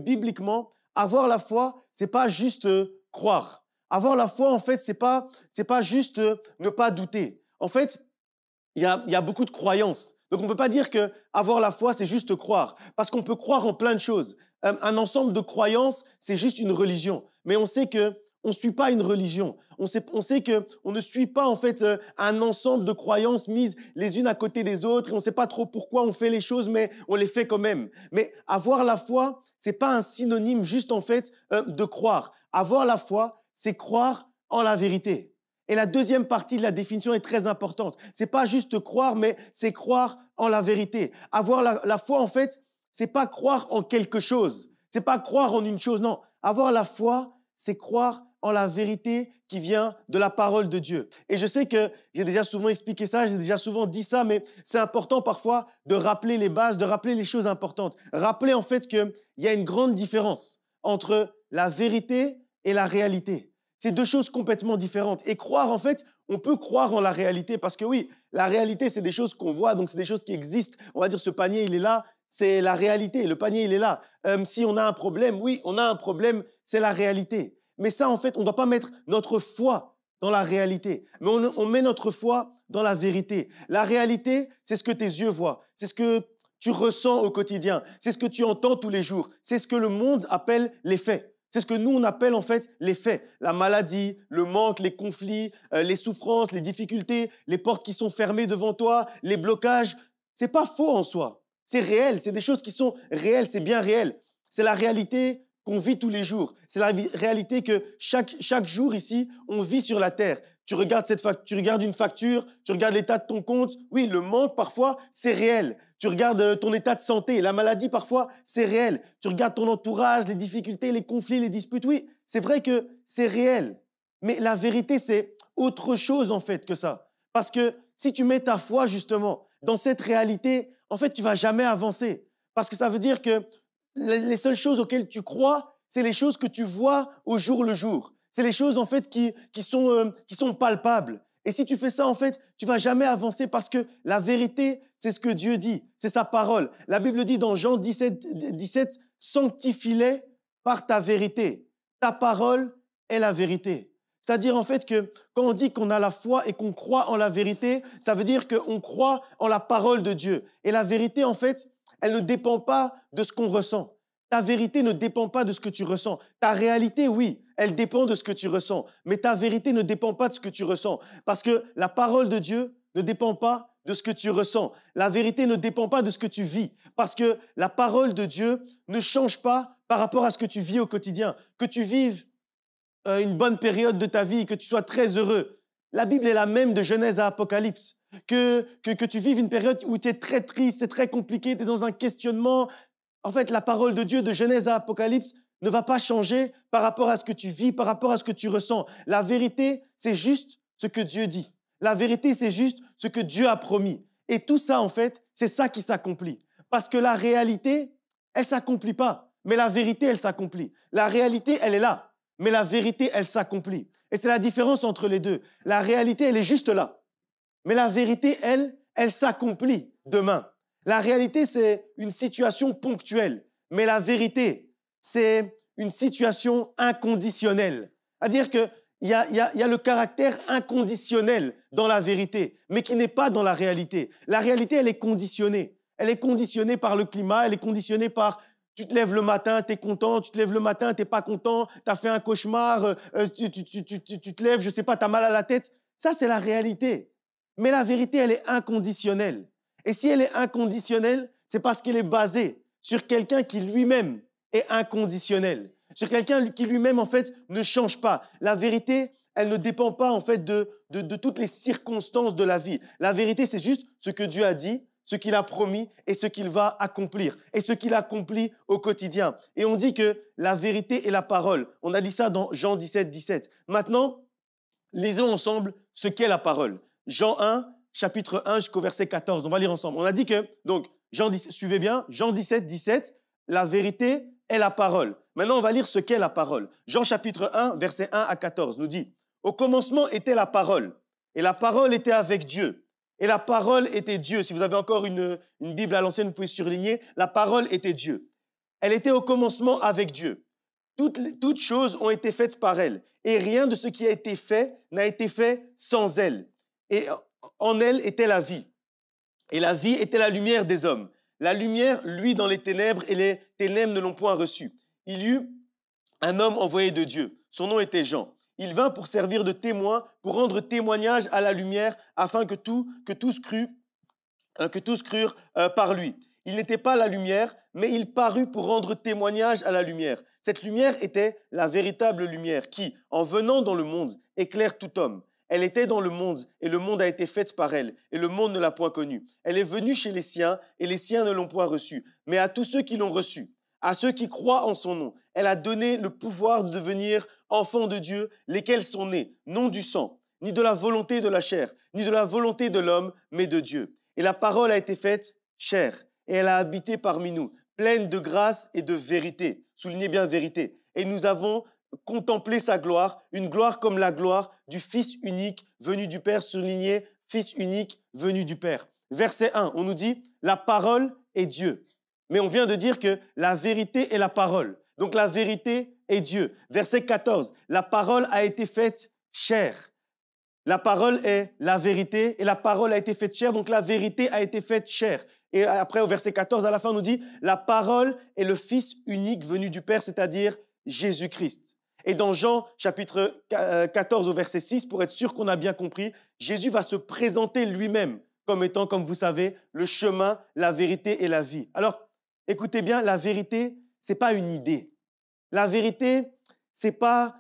bibliquement, avoir la foi, c'est pas juste croire. Avoir la foi, en fait, c'est pas juste ne pas douter. En fait, il y a beaucoup de croyances. Donc, on ne peut pas dire que avoir la foi, c'est juste croire. Parce qu'on peut croire en plein de choses. Un ensemble de croyances, c'est juste une religion. Mais on sait que on ne suit pas une religion. On sait qu'on ne suit pas en fait un ensemble de croyances mises les unes à côté des autres et on ne sait pas trop pourquoi on fait les choses, mais on les fait quand même. Mais avoir la foi, c'est pas un synonyme juste en fait de croire. Avoir la foi, c'est croire en la vérité. Et la deuxième partie de la définition est très importante. C'est pas juste croire, mais c'est croire en la vérité. Avoir la foi, en fait, c'est pas croire en quelque chose. C'est pas croire en une chose, non. Avoir la foi, c'est croire en la vérité qui vient de la parole de Dieu. Et je sais que j'ai déjà souvent expliqué ça, j'ai déjà souvent dit ça, mais c'est important parfois de rappeler les bases, de rappeler les choses importantes. Rappeler en fait qu'il y a une grande différence entre la vérité et la réalité. C'est deux choses complètement différentes. Et croire, en fait, on peut croire en la réalité parce que oui, la réalité, c'est des choses qu'on voit, donc c'est des choses qui existent. On va dire ce panier, il est là, c'est la réalité. Le panier, il est là. Si on a un problème, oui, on a un problème, c'est la réalité. Mais ça, en fait, on ne doit pas mettre notre foi dans la réalité, mais on met notre foi dans la vérité. La réalité, c'est ce que tes yeux voient, c'est ce que tu ressens au quotidien, c'est ce que tu entends tous les jours, c'est ce que le monde appelle les faits. C'est ce que nous, on appelle en fait les faits. La maladie, le manque, les conflits, les souffrances, les difficultés, les portes qui sont fermées devant toi, les blocages. C'est pas faux en soi. C'est réel, c'est des choses qui sont réelles, c'est bien réel. C'est la réalité qu'on vit tous les jours. C'est la réalité que chaque jour ici, on vit sur la terre. Tu regardes une facture, tu regardes l'état de ton compte. Oui, le manque parfois, c'est réel. Tu regardes ton état de santé, la maladie parfois, c'est réel. Tu regardes ton entourage, les difficultés, les conflits, les disputes. Oui, c'est vrai que c'est réel. Mais la vérité, c'est autre chose en fait que ça. Parce que si tu mets ta foi justement dans cette réalité, en fait, tu vas jamais avancer. Parce que ça veut dire que les seules choses auxquelles tu crois, c'est les choses que tu vois au jour le jour. C'est les choses en fait qui sont palpables. Et si tu fais ça, en fait, tu vas jamais avancer parce que la vérité, c'est ce que Dieu dit, c'est sa parole. La Bible dit dans Jean 17, sanctifie-les par ta vérité. Ta parole est la vérité. C'est-à-dire en fait que quand on dit qu'on a la foi et qu'on croit en la vérité, ça veut dire qu'on croit en la parole de Dieu. Et la vérité, en fait, elle ne dépend pas de ce qu'on ressent. Ta vérité ne dépend pas de ce que tu ressens. Ta réalité, oui, elle dépend de ce que tu ressens. Mais ta vérité ne dépend pas de ce que tu ressens. Parce que la parole de Dieu ne dépend pas de ce que tu ressens. La vérité ne dépend pas de ce que tu vis. Parce que la parole de Dieu ne change pas par rapport à ce que tu vis au quotidien. Que tu vives une bonne période de ta vie, que tu sois très heureux. La Bible est la même de Genèse à Apocalypse. Que tu vives une période où tu es très triste, c'est très compliqué, tu es dans un questionnement. En fait, la parole de Dieu de Genèse à Apocalypse ne va pas changer par rapport à ce que tu vis, par rapport à ce que tu ressens. La vérité, c'est juste ce que Dieu dit. La vérité, c'est juste ce que Dieu a promis. Et tout ça, en fait, c'est ça qui s'accomplit. Parce que la réalité, elle ne s'accomplit pas. Mais la vérité, elle s'accomplit. La réalité, elle est là. Mais la vérité, elle s'accomplit. Et c'est la différence entre les deux. La réalité, elle est juste là. Mais la vérité, elle s'accomplit demain. La réalité, c'est une situation ponctuelle. Mais la vérité, c'est une situation inconditionnelle. C'est-à-dire qu'il y a le caractère inconditionnel dans la vérité, mais qui n'est pas dans la réalité. La réalité, elle est conditionnée. Elle est conditionnée par le climat, elle est conditionnée par tu te lèves le matin, tu es content, tu te lèves le matin, tu n'es pas content, tu as fait un cauchemar, tu te lèves, je ne sais pas, tu as mal à la tête. Ça, c'est la réalité. Mais la vérité, elle est inconditionnelle. Et si elle est inconditionnelle, c'est parce qu'elle est basée sur quelqu'un qui lui-même est inconditionnel, sur quelqu'un qui lui-même, en fait, ne change pas. La vérité, elle ne dépend pas, en fait, de toutes les circonstances de la vie. La vérité, c'est juste ce que Dieu a dit, ce qu'il a promis et ce qu'il va accomplir et ce qu'il accomplit au quotidien. Et on dit que la vérité est la parole. On a dit ça dans Jean 17. Maintenant, lisons ensemble ce qu'est la parole. Jean 1, chapitre 1 jusqu'au verset 14. On va lire ensemble. On a dit que, donc, suivez bien, Jean 17, la vérité est la parole. Maintenant, on va lire ce qu'est la parole. Jean chapitre 1, verset 1 à 14 nous dit « Au commencement était la parole, et la parole était avec Dieu. Et la parole était Dieu. » Si vous avez encore une Bible à l'ancienne, vous pouvez surligner. La parole était Dieu. Elle était au commencement avec Dieu. Toutes choses ont été faites par elle. Et rien de ce qui a été fait n'a été fait sans elle. Et en elle était la vie. Et la vie était la lumière des hommes. La lumière, lui, dans les ténèbres, et les ténèbres ne l'ont point reçue. Il y eut un homme envoyé de Dieu. Son nom était Jean. Il vint pour servir de témoin, pour rendre témoignage à la lumière, afin que tous crurent par lui. Il n'était pas la lumière, mais il parut pour rendre témoignage à la lumière. Cette lumière était la véritable lumière qui, en venant dans le monde, éclaire tout homme. Elle était dans le monde, et le monde a été fait par elle, et le monde ne l'a point connue. Elle est venue chez les siens, et les siens ne l'ont point reçue. Mais à tous ceux qui l'ont reçue, à ceux qui croient en son nom, elle a donné le pouvoir de devenir enfants de Dieu, lesquels sont nés, non du sang, ni de la volonté de la chair, ni de la volonté de l'homme, mais de Dieu. Et la parole a été faite chair, et elle a habité parmi nous, pleine de grâce et de vérité. Soulignez bien vérité. Et nous avons contemplé sa gloire, une gloire comme la gloire du Fils unique venu du Père. Soulignez, Fils unique venu du Père. Verset 1, on nous dit, la parole est Dieu. Mais on vient de dire que la vérité est la parole. Donc la vérité est Dieu. Verset 14, la parole a été faite chair. La parole est la vérité et la parole a été faite chair, donc la vérité a été faite chair. Et après, au verset 14, à la fin, on nous dit, la parole est le Fils unique venu du Père, c'est-à-dire Jésus-Christ. Et dans Jean, chapitre 14, au verset 6, pour être sûr qu'on a bien compris, Jésus va se présenter lui-même comme étant, comme vous savez, le chemin, la vérité et la vie. Alors, écoutez bien, la vérité, ce n'est pas une idée. La vérité, ce n'est pas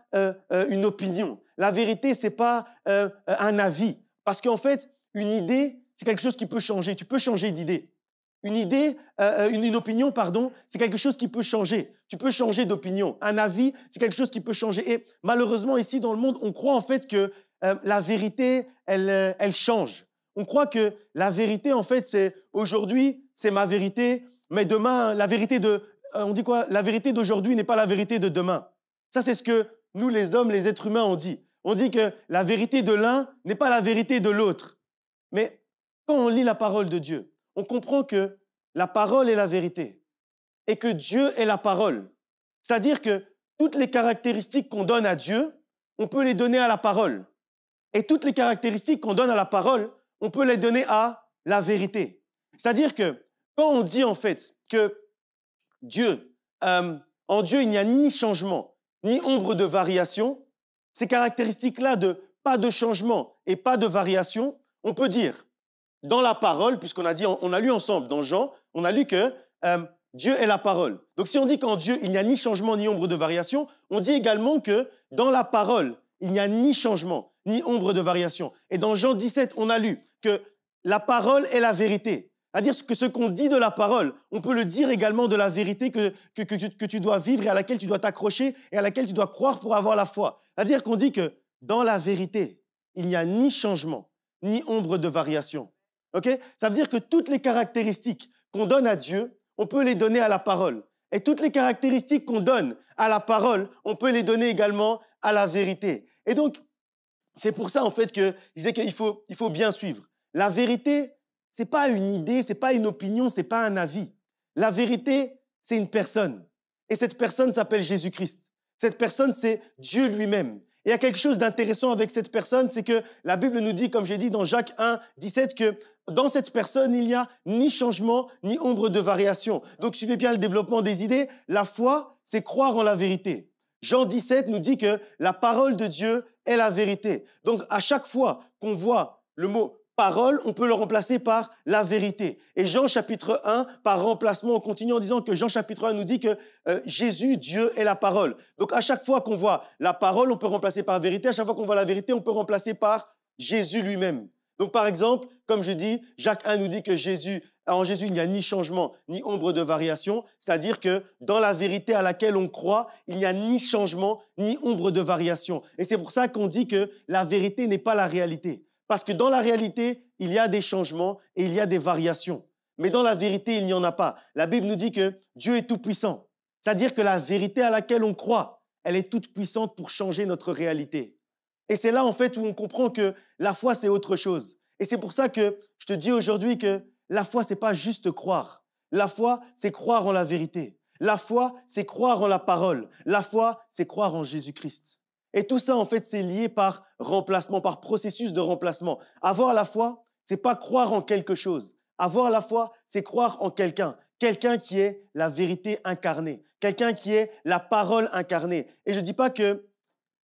une opinion. La vérité, ce n'est pas un avis. Parce qu'en fait, une idée, c'est quelque chose qui peut changer. Tu peux changer d'idée. Une idée, une opinion, pardon, c'est quelque chose qui peut changer. Tu peux changer d'opinion. Un avis, c'est quelque chose qui peut changer. Et malheureusement, ici dans le monde, on croit en fait que la vérité, elle change. On croit que la vérité, en fait, c'est aujourd'hui, c'est ma vérité, mais demain, la vérité on dit quoi? La vérité d'aujourd'hui n'est pas la vérité de demain. Ça, c'est ce que nous, les hommes, les êtres humains, on dit. On dit que la vérité de l'un n'est pas la vérité de l'autre. Mais quand on lit la parole de Dieu, on comprend que la parole est la vérité et que Dieu est la parole. C'est-à-dire que toutes les caractéristiques qu'on donne à Dieu, on peut les donner à la parole. Et toutes les caractéristiques qu'on donne à la parole, on peut les donner à la vérité. C'est-à-dire que quand on dit en fait que Dieu, en Dieu, il n'y a ni changement, ni ombre de variation, ces caractéristiques-là de pas de changement et pas de variation, on peut dire dans la parole, puisqu'on a dit, on a lu ensemble dans Jean, on a lu que Dieu est la parole. Donc si on dit qu'en Dieu, il n'y a ni changement ni ombre de variation, on dit également que dans la parole, il n'y a ni changement ni ombre de variation. Et dans Jean 17, on a lu que la parole est la vérité. C'est-à-dire que ce qu'on dit de la parole, on peut le dire également de la vérité que tu dois vivre et à laquelle tu dois t'accrocher et à laquelle tu dois croire pour avoir la foi. C'est-à-dire qu'on dit que dans la vérité, il n'y a ni changement ni ombre de variation. Okay? Ça veut dire que toutes les caractéristiques qu'on donne à Dieu, on peut les donner à la parole. Et toutes les caractéristiques qu'on donne à la parole, on peut les donner également à la vérité. Et donc, c'est pour ça en fait que je disais qu'il faut bien suivre. La vérité, ce n'est pas une idée, ce n'est pas une opinion, ce n'est pas un avis. La vérité, c'est une personne. Et cette personne s'appelle Jésus-Christ. Cette personne, c'est Dieu lui-même. Et il y a quelque chose d'intéressant avec cette personne, c'est que la Bible nous dit, comme j'ai dit dans Jacques 1, 17, que dans cette personne, il n'y a ni changement, ni ombre de variation. Donc, suivez bien le développement des idées. La foi, c'est croire en la vérité. Jean 17 nous dit que la parole de Dieu est la vérité. Donc, à chaque fois qu'on voit le mot parole, on peut le remplacer par la vérité. Et Jean chapitre 1, par remplacement, on continue en disant que Jean chapitre 1 nous dit que Jésus, Dieu, est la parole. Donc à chaque fois qu'on voit la parole, on peut remplacer par vérité. À chaque fois qu'on voit la vérité, on peut remplacer par Jésus lui-même. Donc par exemple, comme je dis, Jacques 1 nous dit que en Jésus, il n'y a ni changement, ni ombre de variation. C'est-à-dire que dans la vérité à laquelle on croit, il n'y a ni changement, ni ombre de variation. Et c'est pour ça qu'on dit que la vérité n'est pas la réalité. Parce que dans la réalité, il y a des changements et il y a des variations. Mais dans la vérité, il n'y en a pas. La Bible nous dit que Dieu est tout-puissant. C'est-à-dire que la vérité à laquelle on croit, elle est toute puissante pour changer notre réalité. Et c'est là, en fait, où on comprend que la foi, c'est autre chose. Et c'est pour ça que je te dis aujourd'hui que la foi, ce n'est pas juste croire. La foi, c'est croire en la vérité. La foi, c'est croire en la parole. La foi, c'est croire en Jésus-Christ. Et tout ça, en fait, c'est lié par remplacement, par processus de remplacement. Avoir la foi, c'est pas croire en quelque chose. Avoir la foi, c'est croire en quelqu'un. Quelqu'un qui est la vérité incarnée. Quelqu'un qui est la parole incarnée. Et je ne dis pas que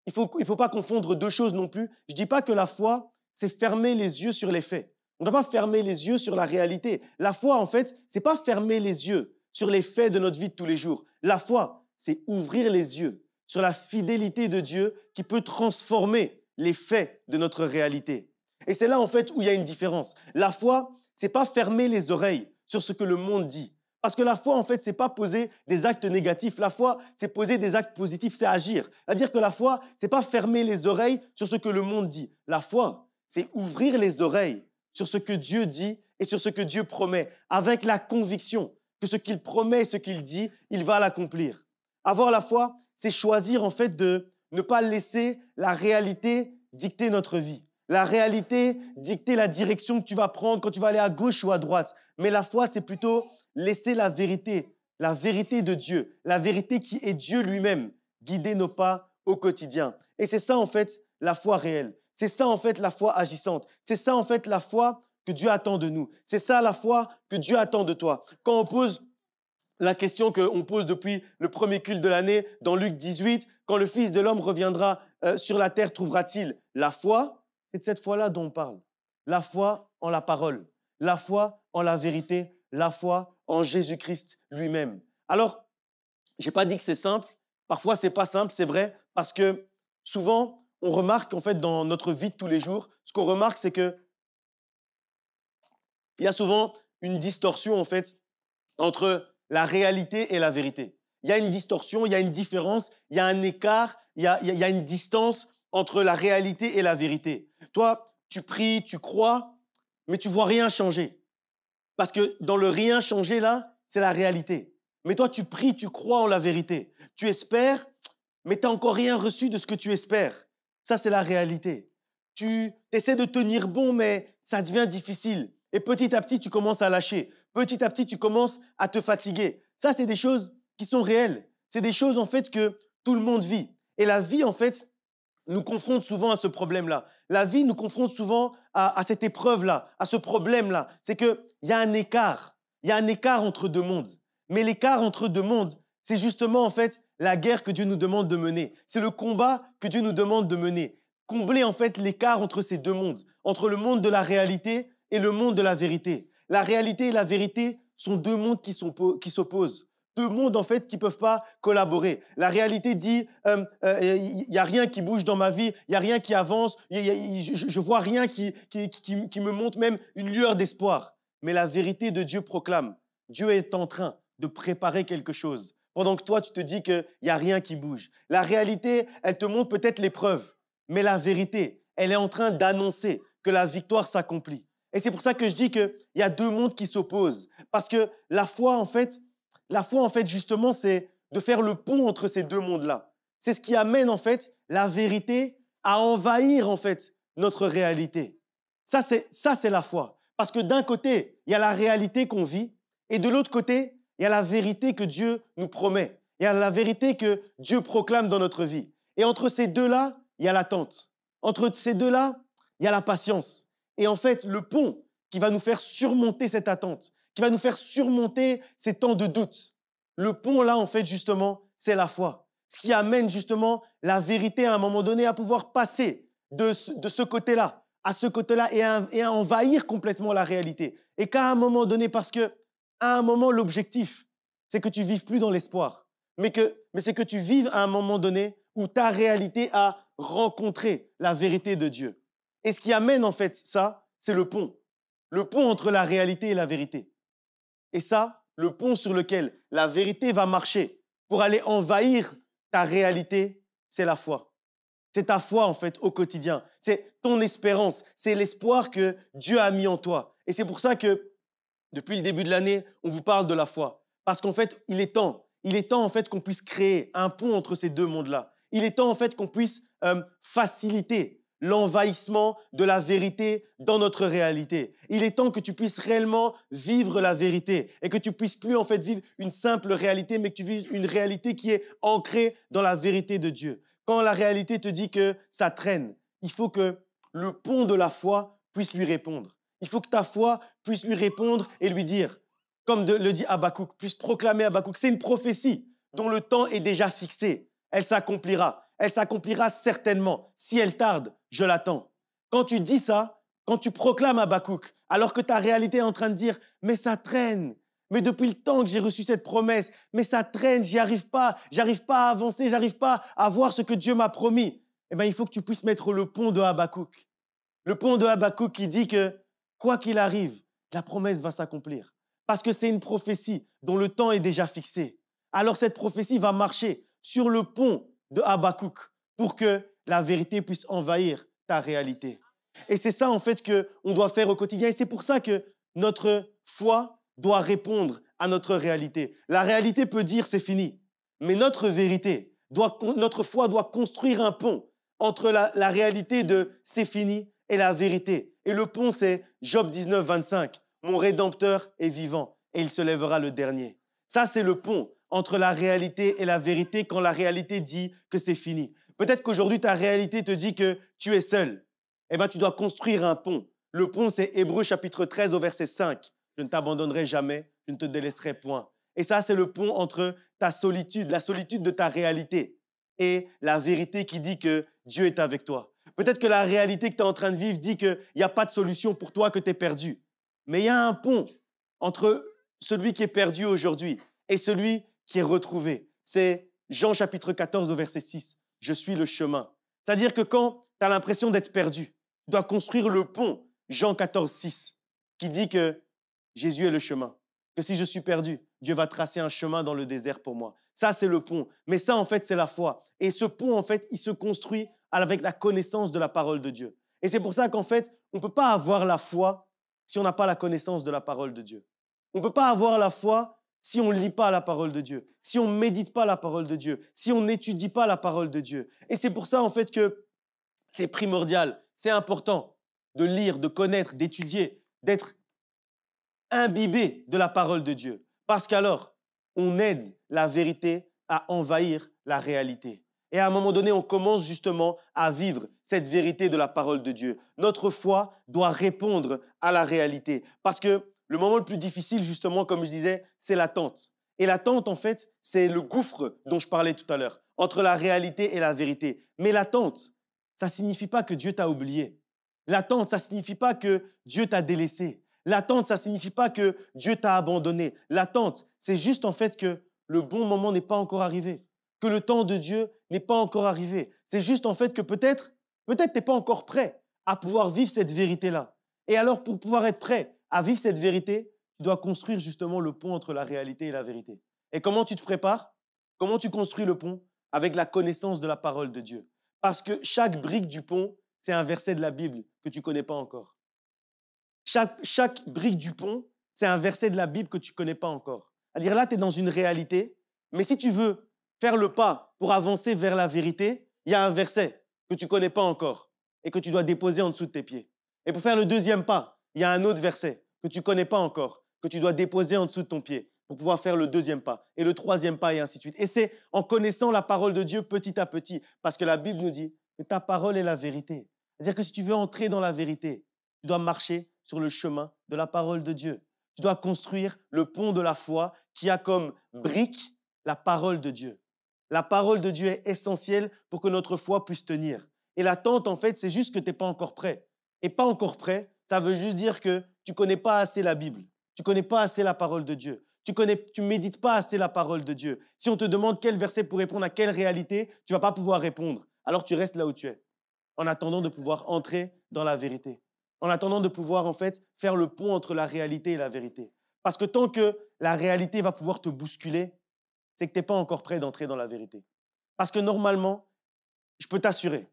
il faut pas confondre deux choses non plus. Je ne dis pas que la foi, c'est fermer les yeux sur les faits. On ne doit pas fermer les yeux sur la réalité. La foi, en fait, c'est pas fermer les yeux sur les faits de notre vie de tous les jours. La foi, c'est ouvrir les yeux sur la fidélité de Dieu qui peut transformer les faits de notre réalité. Et c'est là, en fait, où il y a une différence. La foi, c'est pas fermer les oreilles sur ce que le monde dit. Parce que la foi, en fait, c'est pas poser des actes négatifs. La foi, c'est poser des actes positifs, c'est agir. C'est-à-dire que la foi, c'est pas fermer les oreilles sur ce que le monde dit. La foi, c'est ouvrir les oreilles sur ce que Dieu dit et sur ce que Dieu promet, avec la conviction que ce qu'il promet et ce qu'il dit, il va l'accomplir. Avoir la foi, c'est choisir en fait de ne pas laisser la réalité dicter notre vie. La réalité dicter la direction que tu vas prendre quand tu vas aller à gauche ou à droite. Mais la foi, c'est plutôt laisser la vérité de Dieu, la vérité qui est Dieu lui-même, guider nos pas au quotidien. Et c'est ça en fait la foi réelle. C'est ça en fait la foi agissante. C'est ça en fait la foi que Dieu attend de nous. C'est ça la foi que Dieu attend de toi. Quand on pose la question qu'on pose depuis le premier culte de l'année dans Luc 18, quand le Fils de l'homme reviendra sur la terre, trouvera-t-il la foi? C'est de cette foi-là dont on parle. La foi en la parole, la foi en la vérité, la foi en Jésus-Christ lui-même. Alors, je n'ai pas dit que c'est simple. Parfois, ce n'est pas simple, c'est vrai, parce que souvent, on remarque en fait dans notre vie de tous les jours, ce qu'on remarque, c'est qu'il y a souvent une distorsion en fait entre la réalité et la vérité. Il y a une distorsion, il y a une différence, il y a un écart, il y a une distance entre la réalité et la vérité. Toi, tu pries, tu crois, mais tu ne vois rien changer. Parce que dans le rien changer, là, c'est la réalité. Mais toi, tu pries, tu crois en la vérité. Tu espères, mais tu n'as encore rien reçu de ce que tu espères. Ça, c'est la réalité. Tu essaies de tenir bon, mais ça devient difficile. Et petit à petit, tu commences à lâcher. Petit à petit, tu commences à te fatiguer. Ça, c'est des choses qui sont réelles. C'est des choses, en fait, que tout le monde vit. Et la vie, en fait, nous confronte souvent à ce problème-là. La vie nous confronte souvent à cette épreuve-là, à ce problème-là. C'est qu'il y a un écart. Il y a un écart entre deux mondes. Mais l'écart entre deux mondes, c'est justement, en fait, la guerre que Dieu nous demande de mener. C'est le combat que Dieu nous demande de mener. Combler, en fait, l'écart entre ces deux mondes, entre le monde de la réalité et le monde de la vérité. La réalité et la vérité sont deux mondes qui s'opposent. Deux mondes, en fait, qui ne peuvent pas collaborer. La réalité dit, il n'y a rien qui bouge dans ma vie, il n'y a rien qui avance, je ne vois rien qui me montre même une lueur d'espoir. Mais la vérité de Dieu proclame, Dieu est en train de préparer quelque chose. Pendant que toi, tu te dis qu'il n'y a rien qui bouge. La réalité, elle te montre peut-être l'épreuve, mais la vérité, elle est en train d'annoncer que la victoire s'accomplit. Et c'est pour ça que je dis qu'il y a deux mondes qui s'opposent. Parce que la foi, en fait, justement, c'est de faire le pont entre ces deux mondes-là. C'est ce qui amène, en fait, la vérité à envahir, en fait, notre réalité. Ça, c'est la foi. Parce que d'un côté, il y a la réalité qu'on vit, et de l'autre côté, il y a la vérité que Dieu nous promet. Il y a la vérité que Dieu proclame dans notre vie. Et entre ces deux-là, il y a l'attente. Entre ces deux-là, il y a la patience. Et en fait, le pont qui va nous faire surmonter cette attente, qui va nous faire surmonter ces temps de doute. Le pont, là, en fait, justement, c'est la foi. Ce qui amène, justement, la vérité, à un moment donné, à pouvoir passer de ce côté-là à ce côté-là et à envahir complètement la réalité. Et qu'à un moment donné, parce que à un moment, l'objectif, c'est que tu ne vives plus dans l'espoir, mais c'est que tu vives à un moment donné où ta réalité a rencontré la vérité de Dieu. Et ce qui amène, en fait, ça, c'est le pont entre la réalité et la vérité. Et ça, le pont sur lequel la vérité va marcher pour aller envahir ta réalité, c'est la foi. C'est ta foi, en fait, au quotidien. C'est ton espérance. C'est l'espoir que Dieu a mis en toi. Et c'est pour ça que, depuis le début de l'année, on vous parle de la foi. Parce qu'en fait, il est temps, en fait, qu'on puisse créer un pont entre ces deux mondes-là. Il est temps, en fait, qu'on puisse faciliter l'envahissement de la vérité dans notre réalité. Il est temps que tu puisses réellement vivre la vérité et que tu puisses plus en fait vivre une simple réalité, mais que tu vives une réalité qui est ancrée dans la vérité de Dieu. Quand la réalité te dit que ça traîne, il faut que le pont de la foi puisse lui répondre. Il faut que ta foi puisse lui répondre et lui dire, comme le dit Habakkuk, puisse proclamer Habakkuk. C'est une prophétie dont le temps est déjà fixé. Elle s'accomplira. Elle s'accomplira certainement. Si elle tarde, je l'attends. Quand tu dis ça, quand tu proclames Habakkuk, alors que ta réalité est en train de dire « mais ça traîne ». Mais depuis le temps que j'ai reçu cette promesse, mais ça traîne, j'arrive pas à avancer, j'arrive pas à voir ce que Dieu m'a promis. Eh bien, il faut que tu puisses mettre le pont de Habakkuk. Le pont de Habakkuk qui dit que, quoi qu'il arrive, la promesse va s'accomplir. Parce que c'est une prophétie dont le temps est déjà fixé. Alors cette prophétie va marcher sur le pont de Habakkuk pour que la vérité puisse envahir ta réalité. Et c'est ça en fait qu'on doit faire au quotidien. Et c'est pour ça que notre foi doit répondre à notre réalité. La réalité peut dire c'est fini, mais notre foi doit construire un pont entre la réalité de c'est fini et la vérité. Et le pont, c'est Job 19, 25. Mon Rédempteur est vivant et il se lèvera le dernier. Ça, c'est le pont entre la réalité et la vérité quand la réalité dit que c'est fini. Peut-être qu'aujourd'hui, ta réalité te dit que tu es seul. Eh bien, tu dois construire un pont. Le pont, c'est Hébreux chapitre 13 au verset 5. Je ne t'abandonnerai jamais, je ne te délaisserai point. Et ça, c'est le pont entre ta solitude, la solitude de ta réalité et la vérité qui dit que Dieu est avec toi. Peut-être que la réalité que tu es en train de vivre dit qu'il n'y a pas de solution pour toi, que tu es perdu. Mais il y a un pont entre celui qui est perdu aujourd'hui et celui qui est retrouvé. C'est Jean chapitre 14 au verset 6. Je suis le chemin. C'est-à-dire que quand tu as l'impression d'être perdu, tu dois construire le pont, Jean 14, 6, qui dit que Jésus est le chemin. Que si je suis perdu, Dieu va tracer un chemin dans le désert pour moi. Ça, c'est le pont. Mais ça, en fait, c'est la foi. Et ce pont, en fait, il se construit avec la connaissance de la parole de Dieu. Et c'est pour ça qu'en fait, on ne peut pas avoir la foi si on n'a pas la connaissance de la parole de Dieu. On ne peut pas avoir la foi si on ne lit pas la parole de Dieu, si on ne médite pas la parole de Dieu, si on n'étudie pas la parole de Dieu. Et c'est pour ça, en fait, que c'est primordial, c'est important de lire, de connaître, d'étudier, d'être imbibé de la parole de Dieu. Parce qu'alors, on aide la vérité à envahir la réalité. Et à un moment donné, on commence justement à vivre cette vérité de la parole de Dieu. Notre foi doit répondre à la réalité. Parce que le moment le plus difficile, justement, comme je disais, c'est l'attente. Et l'attente, en fait, c'est le gouffre dont je parlais tout à l'heure, entre la réalité et la vérité. Mais l'attente, ça ne signifie pas que Dieu t'a oublié. L'attente, ça ne signifie pas que Dieu t'a délaissé. L'attente, ça ne signifie pas que Dieu t'a abandonné. L'attente, c'est juste en fait que le bon moment n'est pas encore arrivé, que le temps de Dieu n'est pas encore arrivé. C'est juste en fait que peut-être tu n'es pas encore prêt à pouvoir vivre cette vérité-là. Et alors, pour pouvoir être prêt à vivre cette vérité, tu dois construire justement le pont entre la réalité et la vérité. Et comment tu te prépares? Comment tu construis le pont? Avec la connaissance de la parole de Dieu. Parce que chaque brique du pont, c'est un verset de la Bible que tu ne connais pas encore. Chaque brique du pont, c'est un verset de la Bible que tu ne connais pas encore. C'est-à-dire là, tu es dans une réalité, mais si tu veux faire le pas pour avancer vers la vérité, il y a un verset que tu ne connais pas encore et que tu dois déposer en dessous de tes pieds. Et pour faire le deuxième pas, il y a un autre verset que tu ne connais pas encore, que tu dois déposer en dessous de ton pied pour pouvoir faire le deuxième pas et le troisième pas et ainsi de suite. Et c'est en connaissant la parole de Dieu petit à petit, parce que la Bible nous dit que ta parole est la vérité. C'est-à-dire que si tu veux entrer dans la vérité, tu dois marcher sur le chemin de la parole de Dieu. Tu dois construire le pont de la foi qui a comme brique la parole de Dieu. La parole de Dieu est essentielle pour que notre foi puisse tenir. Et l'attente, en fait, c'est juste que tu n'es pas encore prêt. Et pas encore prêt, ça veut juste dire que tu ne connais pas assez la Bible. Tu ne connais pas assez la parole de Dieu. Tu ne médites pas assez la parole de Dieu. Si on te demande quel verset pour répondre à quelle réalité, tu ne vas pas pouvoir répondre. Alors tu restes là où tu es, en attendant de pouvoir entrer dans la vérité. En attendant de pouvoir, en fait, faire le pont entre la réalité et la vérité. Parce que tant que la réalité va pouvoir te bousculer, c'est que tu n'es pas encore prêt d'entrer dans la vérité. Parce que normalement, je peux t'assurer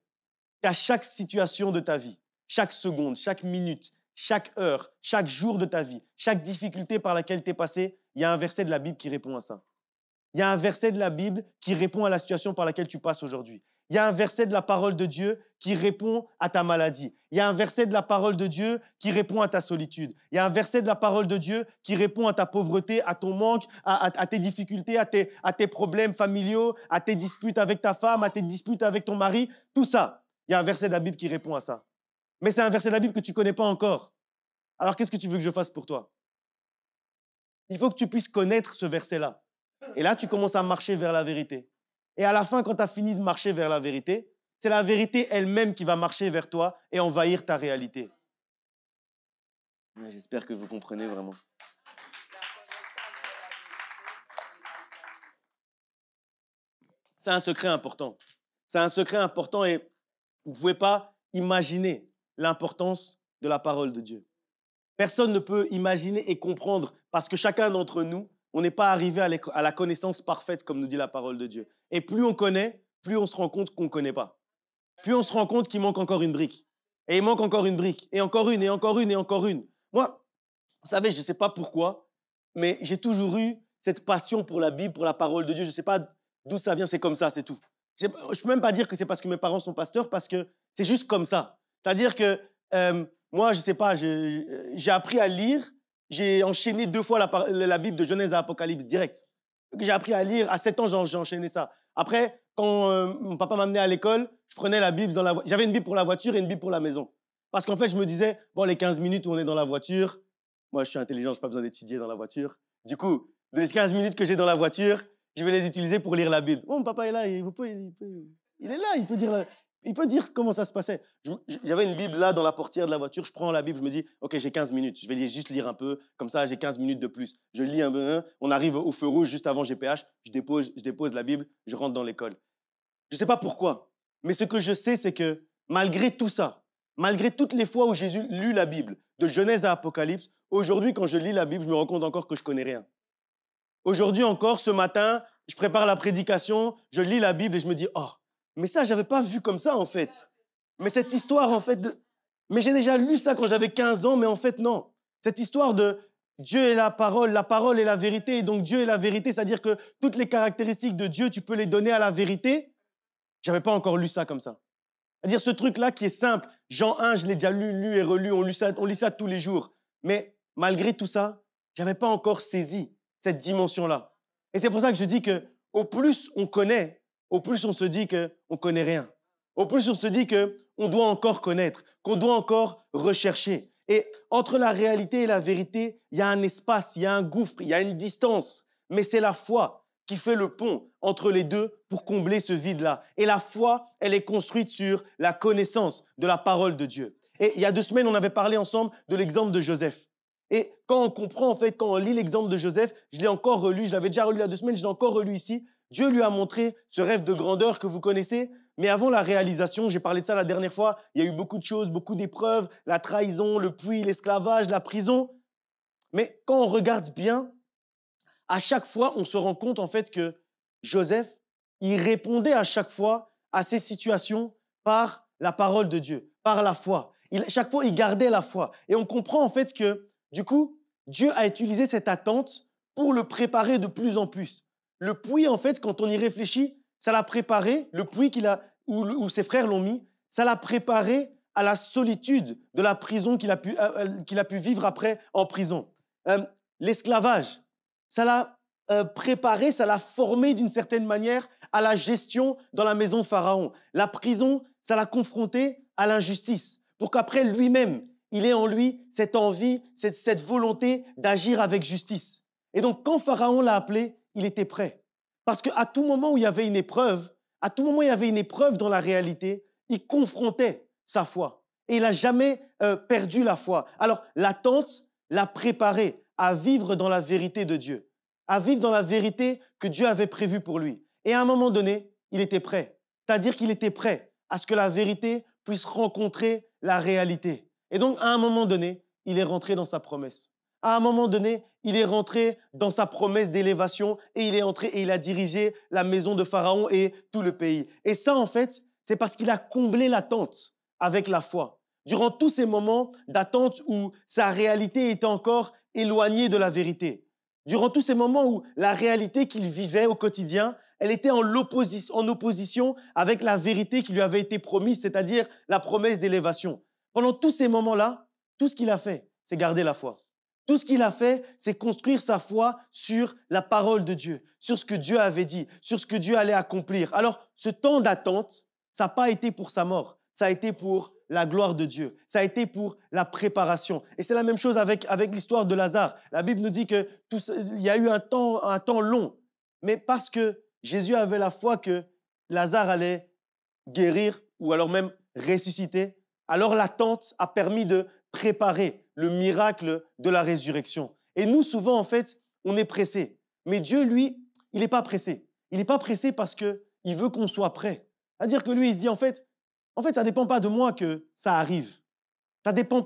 qu'à chaque situation de ta vie, chaque seconde, chaque minute, chaque heure, chaque jour de ta vie, chaque difficulté par laquelle tu es passé, il y a un verset de la Bible qui répond à ça. il y a un verset de la Bible qui répond à la situation par laquelle tu passes aujourd'hui. Il y a un verset de la parole de Dieu qui répond à ta maladie. Il y a un verset de la parole de Dieu qui répond à ta solitude. Il y a un verset de la parole de Dieu qui répond à ta pauvreté, à ton manque, à tes difficultés, à tes problèmes familiaux, à tes disputes avec ta femme, à tes disputes avec ton mari. Tout ça, il y a un verset de la Bible qui répond à ça. Mais c'est un verset de la Bible que tu ne connais pas encore. Alors qu'est-ce que tu veux que je fasse pour toi? Il faut que tu puisses connaître ce verset-là. Et là, tu commences à marcher vers la vérité. Et à la fin, quand tu as fini de marcher vers la vérité, c'est la vérité elle-même qui va marcher vers toi et envahir ta réalité. J'espère que vous comprenez vraiment. C'est un secret important. C'est un secret important et vous ne pouvez pas imaginer l'importance de la parole de Dieu. Personne ne peut imaginer et comprendre parce que chacun d'entre nous, on n'est pas arrivé à la connaissance parfaite, comme nous dit la parole de Dieu. Et plus on connaît, plus on se rend compte qu'on ne connaît pas. Plus on se rend compte qu'il manque encore une brique. Et il manque encore une brique. Et encore une, et encore une, et encore une. Moi, vous savez, je ne sais pas pourquoi, mais j'ai toujours eu cette passion pour la Bible, pour la parole de Dieu. Je ne sais pas d'où ça vient, c'est comme ça, c'est tout. Je ne peux même pas dire que c'est parce que mes parents sont pasteurs, parce que c'est juste comme ça. C'est-à-dire que moi, je ne sais pas, j'ai appris à lire. J'ai enchaîné 2 fois la Bible de Genèse à Apocalypse direct. J'ai appris à lire. À 7 ans, j'ai enchaîné ça. Après, quand mon papa m'amenait à l'école, je prenais la Bible dans la voiture. J'avais une Bible pour la voiture et une Bible pour la maison. Parce qu'en fait, je me disais, bon, les 15 minutes où on est dans la voiture, moi, je suis intelligent, je n'ai pas besoin d'étudier dans la voiture. Du coup, les 15 minutes que j'ai dans la voiture, je vais les utiliser pour lire la Bible. Oh, mon papa est là, il est là, il peut dire comment ça se passait. J'avais une Bible là dans la portière de la voiture, je prends la Bible, je me dis, ok, j'ai 15 minutes, je vais juste lire un peu, comme ça j'ai 15 minutes de plus. Je lis un peu, on arrive au feu rouge juste avant GPH, je dépose la Bible, je rentre dans l'école. Je ne sais pas pourquoi, mais ce que je sais, c'est que malgré tout ça, malgré toutes les fois où j'ai lu la Bible, de Genèse à Apocalypse, aujourd'hui, quand je lis la Bible, je me rends compte encore que je ne connais rien. Aujourd'hui encore, ce matin, je prépare la prédication, je lis la Bible et je me dis, oh, mais ça, je n'avais pas vu comme ça, en fait. Mais cette histoire, en fait, mais j'ai déjà lu ça quand j'avais 15 ans, mais en fait, non. Cette histoire de Dieu est la parole est la vérité, et donc Dieu est la vérité, c'est-à-dire que toutes les caractéristiques de Dieu, tu peux les donner à la vérité. Je n'avais pas encore lu ça comme ça. C'est-à-dire ce truc-là qui est simple. Jean 1, je l'ai déjà lu et relu, on lit ça tous les jours. Mais malgré tout ça, je n'avais pas encore saisi cette dimension-là. Et c'est pour ça que je dis qu'au plus on connaît, au plus on se dit qu'on ne connaît rien. Au plus on se dit qu'on doit encore connaître, qu'on doit encore rechercher. Et entre la réalité et la vérité, il y a un espace, il y a un gouffre, il y a une distance. Mais c'est la foi qui fait le pont entre les deux pour combler ce vide-là. Et la foi, elle est construite sur la connaissance de la parole de Dieu. Et il y a 2 semaines, on avait parlé ensemble de l'exemple de Joseph. Et quand on comprend, en fait, quand on lit l'exemple de Joseph, je l'ai encore relu, je l'avais déjà relu il y a 2 semaines, je l'ai encore relu ici. Dieu lui a montré ce rêve de grandeur que vous connaissez, mais avant la réalisation, j'ai parlé de ça la dernière fois, il y a eu beaucoup de choses, beaucoup d'épreuves, la trahison, le puits, l'esclavage, la prison. Mais quand on regarde bien, à chaque fois, on se rend compte en fait que Joseph, il répondait à chaque fois à ces situations par la parole de Dieu, par la foi. Chaque fois, il gardait la foi. Et on comprend en fait que, du coup, Dieu a utilisé cette attente pour le préparer de plus en plus. Le puits, en fait, quand on y réfléchit, ça l'a préparé, le puits où ses frères l'ont mis, ça l'a préparé à la solitude de la prison qu'il a pu vivre après en prison. L'esclavage, ça l'a préparé, ça l'a formé d'une certaine manière à la gestion dans la maison de Pharaon. La prison, ça l'a confronté à l'injustice, pour qu'après lui-même, il ait en lui cette envie, cette volonté d'agir avec justice. Et donc, quand Pharaon l'a appelé, il était prêt. Parce qu'à tout moment où il y avait une épreuve, à tout moment où il y avait une épreuve dans la réalité, il confrontait sa foi. Et il n'a jamais perdu la foi. Alors, l'attente l'a préparé à vivre dans la vérité de Dieu, à vivre dans la vérité que Dieu avait prévue pour lui. Et à un moment donné, il était prêt. C'est-à-dire qu'il était prêt à ce que la vérité puisse rencontrer la réalité. Et donc, à un moment donné, il est rentré dans sa promesse. À un moment donné, il est rentré dans sa promesse d'élévation et il est entré et il a dirigé la maison de Pharaon et tout le pays. Et ça, en fait, c'est parce qu'il a comblé l'attente avec la foi. Durant tous ces moments d'attente où sa réalité était encore éloignée de la vérité, Durant tous ces moments où la réalité qu'il vivait au quotidien, elle était en opposition avec la vérité qui lui avait été promise, c'est-à-dire la promesse d'élévation. Pendant tous ces moments-là, tout ce qu'il a fait, c'est garder la foi. Tout ce qu'il a fait, c'est construire sa foi sur la parole de Dieu, sur ce que Dieu avait dit, sur ce que Dieu allait accomplir. Alors, ce temps d'attente, ça n'a pas été pour sa mort, ça a été pour la gloire de Dieu, ça a été pour la préparation. Et c'est la même chose avec l'histoire de Lazare. La Bible nous dit qu'il y a eu un temps long, mais parce que Jésus avait la foi que Lazare allait guérir ou alors même ressusciter, alors l'attente a permis de préparer le miracle de la résurrection. Et nous, souvent, en fait, on est pressé. Mais Dieu, lui, il n'est pas pressé. Il n'est pas pressé parce qu'il veut qu'on soit prêt. C'est-à-dire que lui, il se dit, en fait, ça ne dépend pas de moi que ça arrive. Ça ne dépend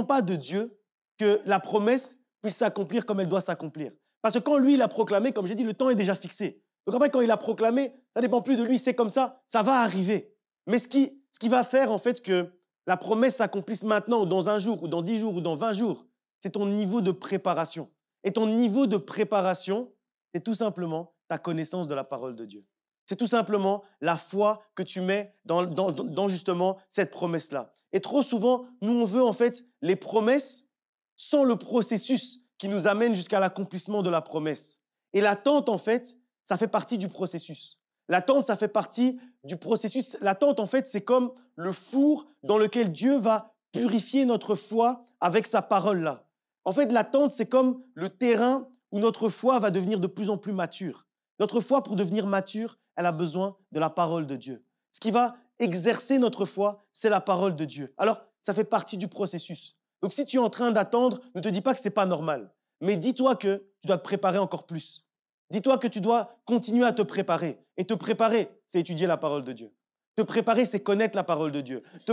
pas de Dieu que la promesse puisse s'accomplir comme elle doit s'accomplir. Parce que quand lui, il a proclamé, comme j'ai dit, le temps est déjà fixé. Donc après, quand il a proclamé, ça ne dépend plus de lui, c'est comme ça va arriver. Mais ce qui va faire, en fait, que la promesse s'accomplisse maintenant, ou dans un jour, ou dans 10 jours, ou dans 20 jours, c'est ton niveau de préparation. Et ton niveau de préparation, c'est tout simplement ta connaissance de la parole de Dieu. C'est tout simplement la foi que tu mets dans justement cette promesse-là. Et trop souvent, nous, on veut en fait les promesses sans le processus qui nous amène jusqu'à l'accomplissement de la promesse. Et l'attente, en fait, ça fait partie du processus. L'attente, ça fait partie du processus. L'attente, en fait, c'est comme le four dans lequel Dieu va purifier notre foi avec sa parole-là. En fait, l'attente, c'est comme le terrain où notre foi va devenir de plus en plus mature. Notre foi, pour devenir mature, elle a besoin de la parole de Dieu. Ce qui va exercer notre foi, c'est la parole de Dieu. Alors, ça fait partie du processus. Donc, si tu es en train d'attendre, ne te dis pas que ce n'est pas normal. Mais dis-toi que tu dois te préparer encore plus. Dis-toi que tu dois continuer à te préparer. Et te préparer, c'est étudier la parole de Dieu. Te préparer, c'est connaître la parole de Dieu. Te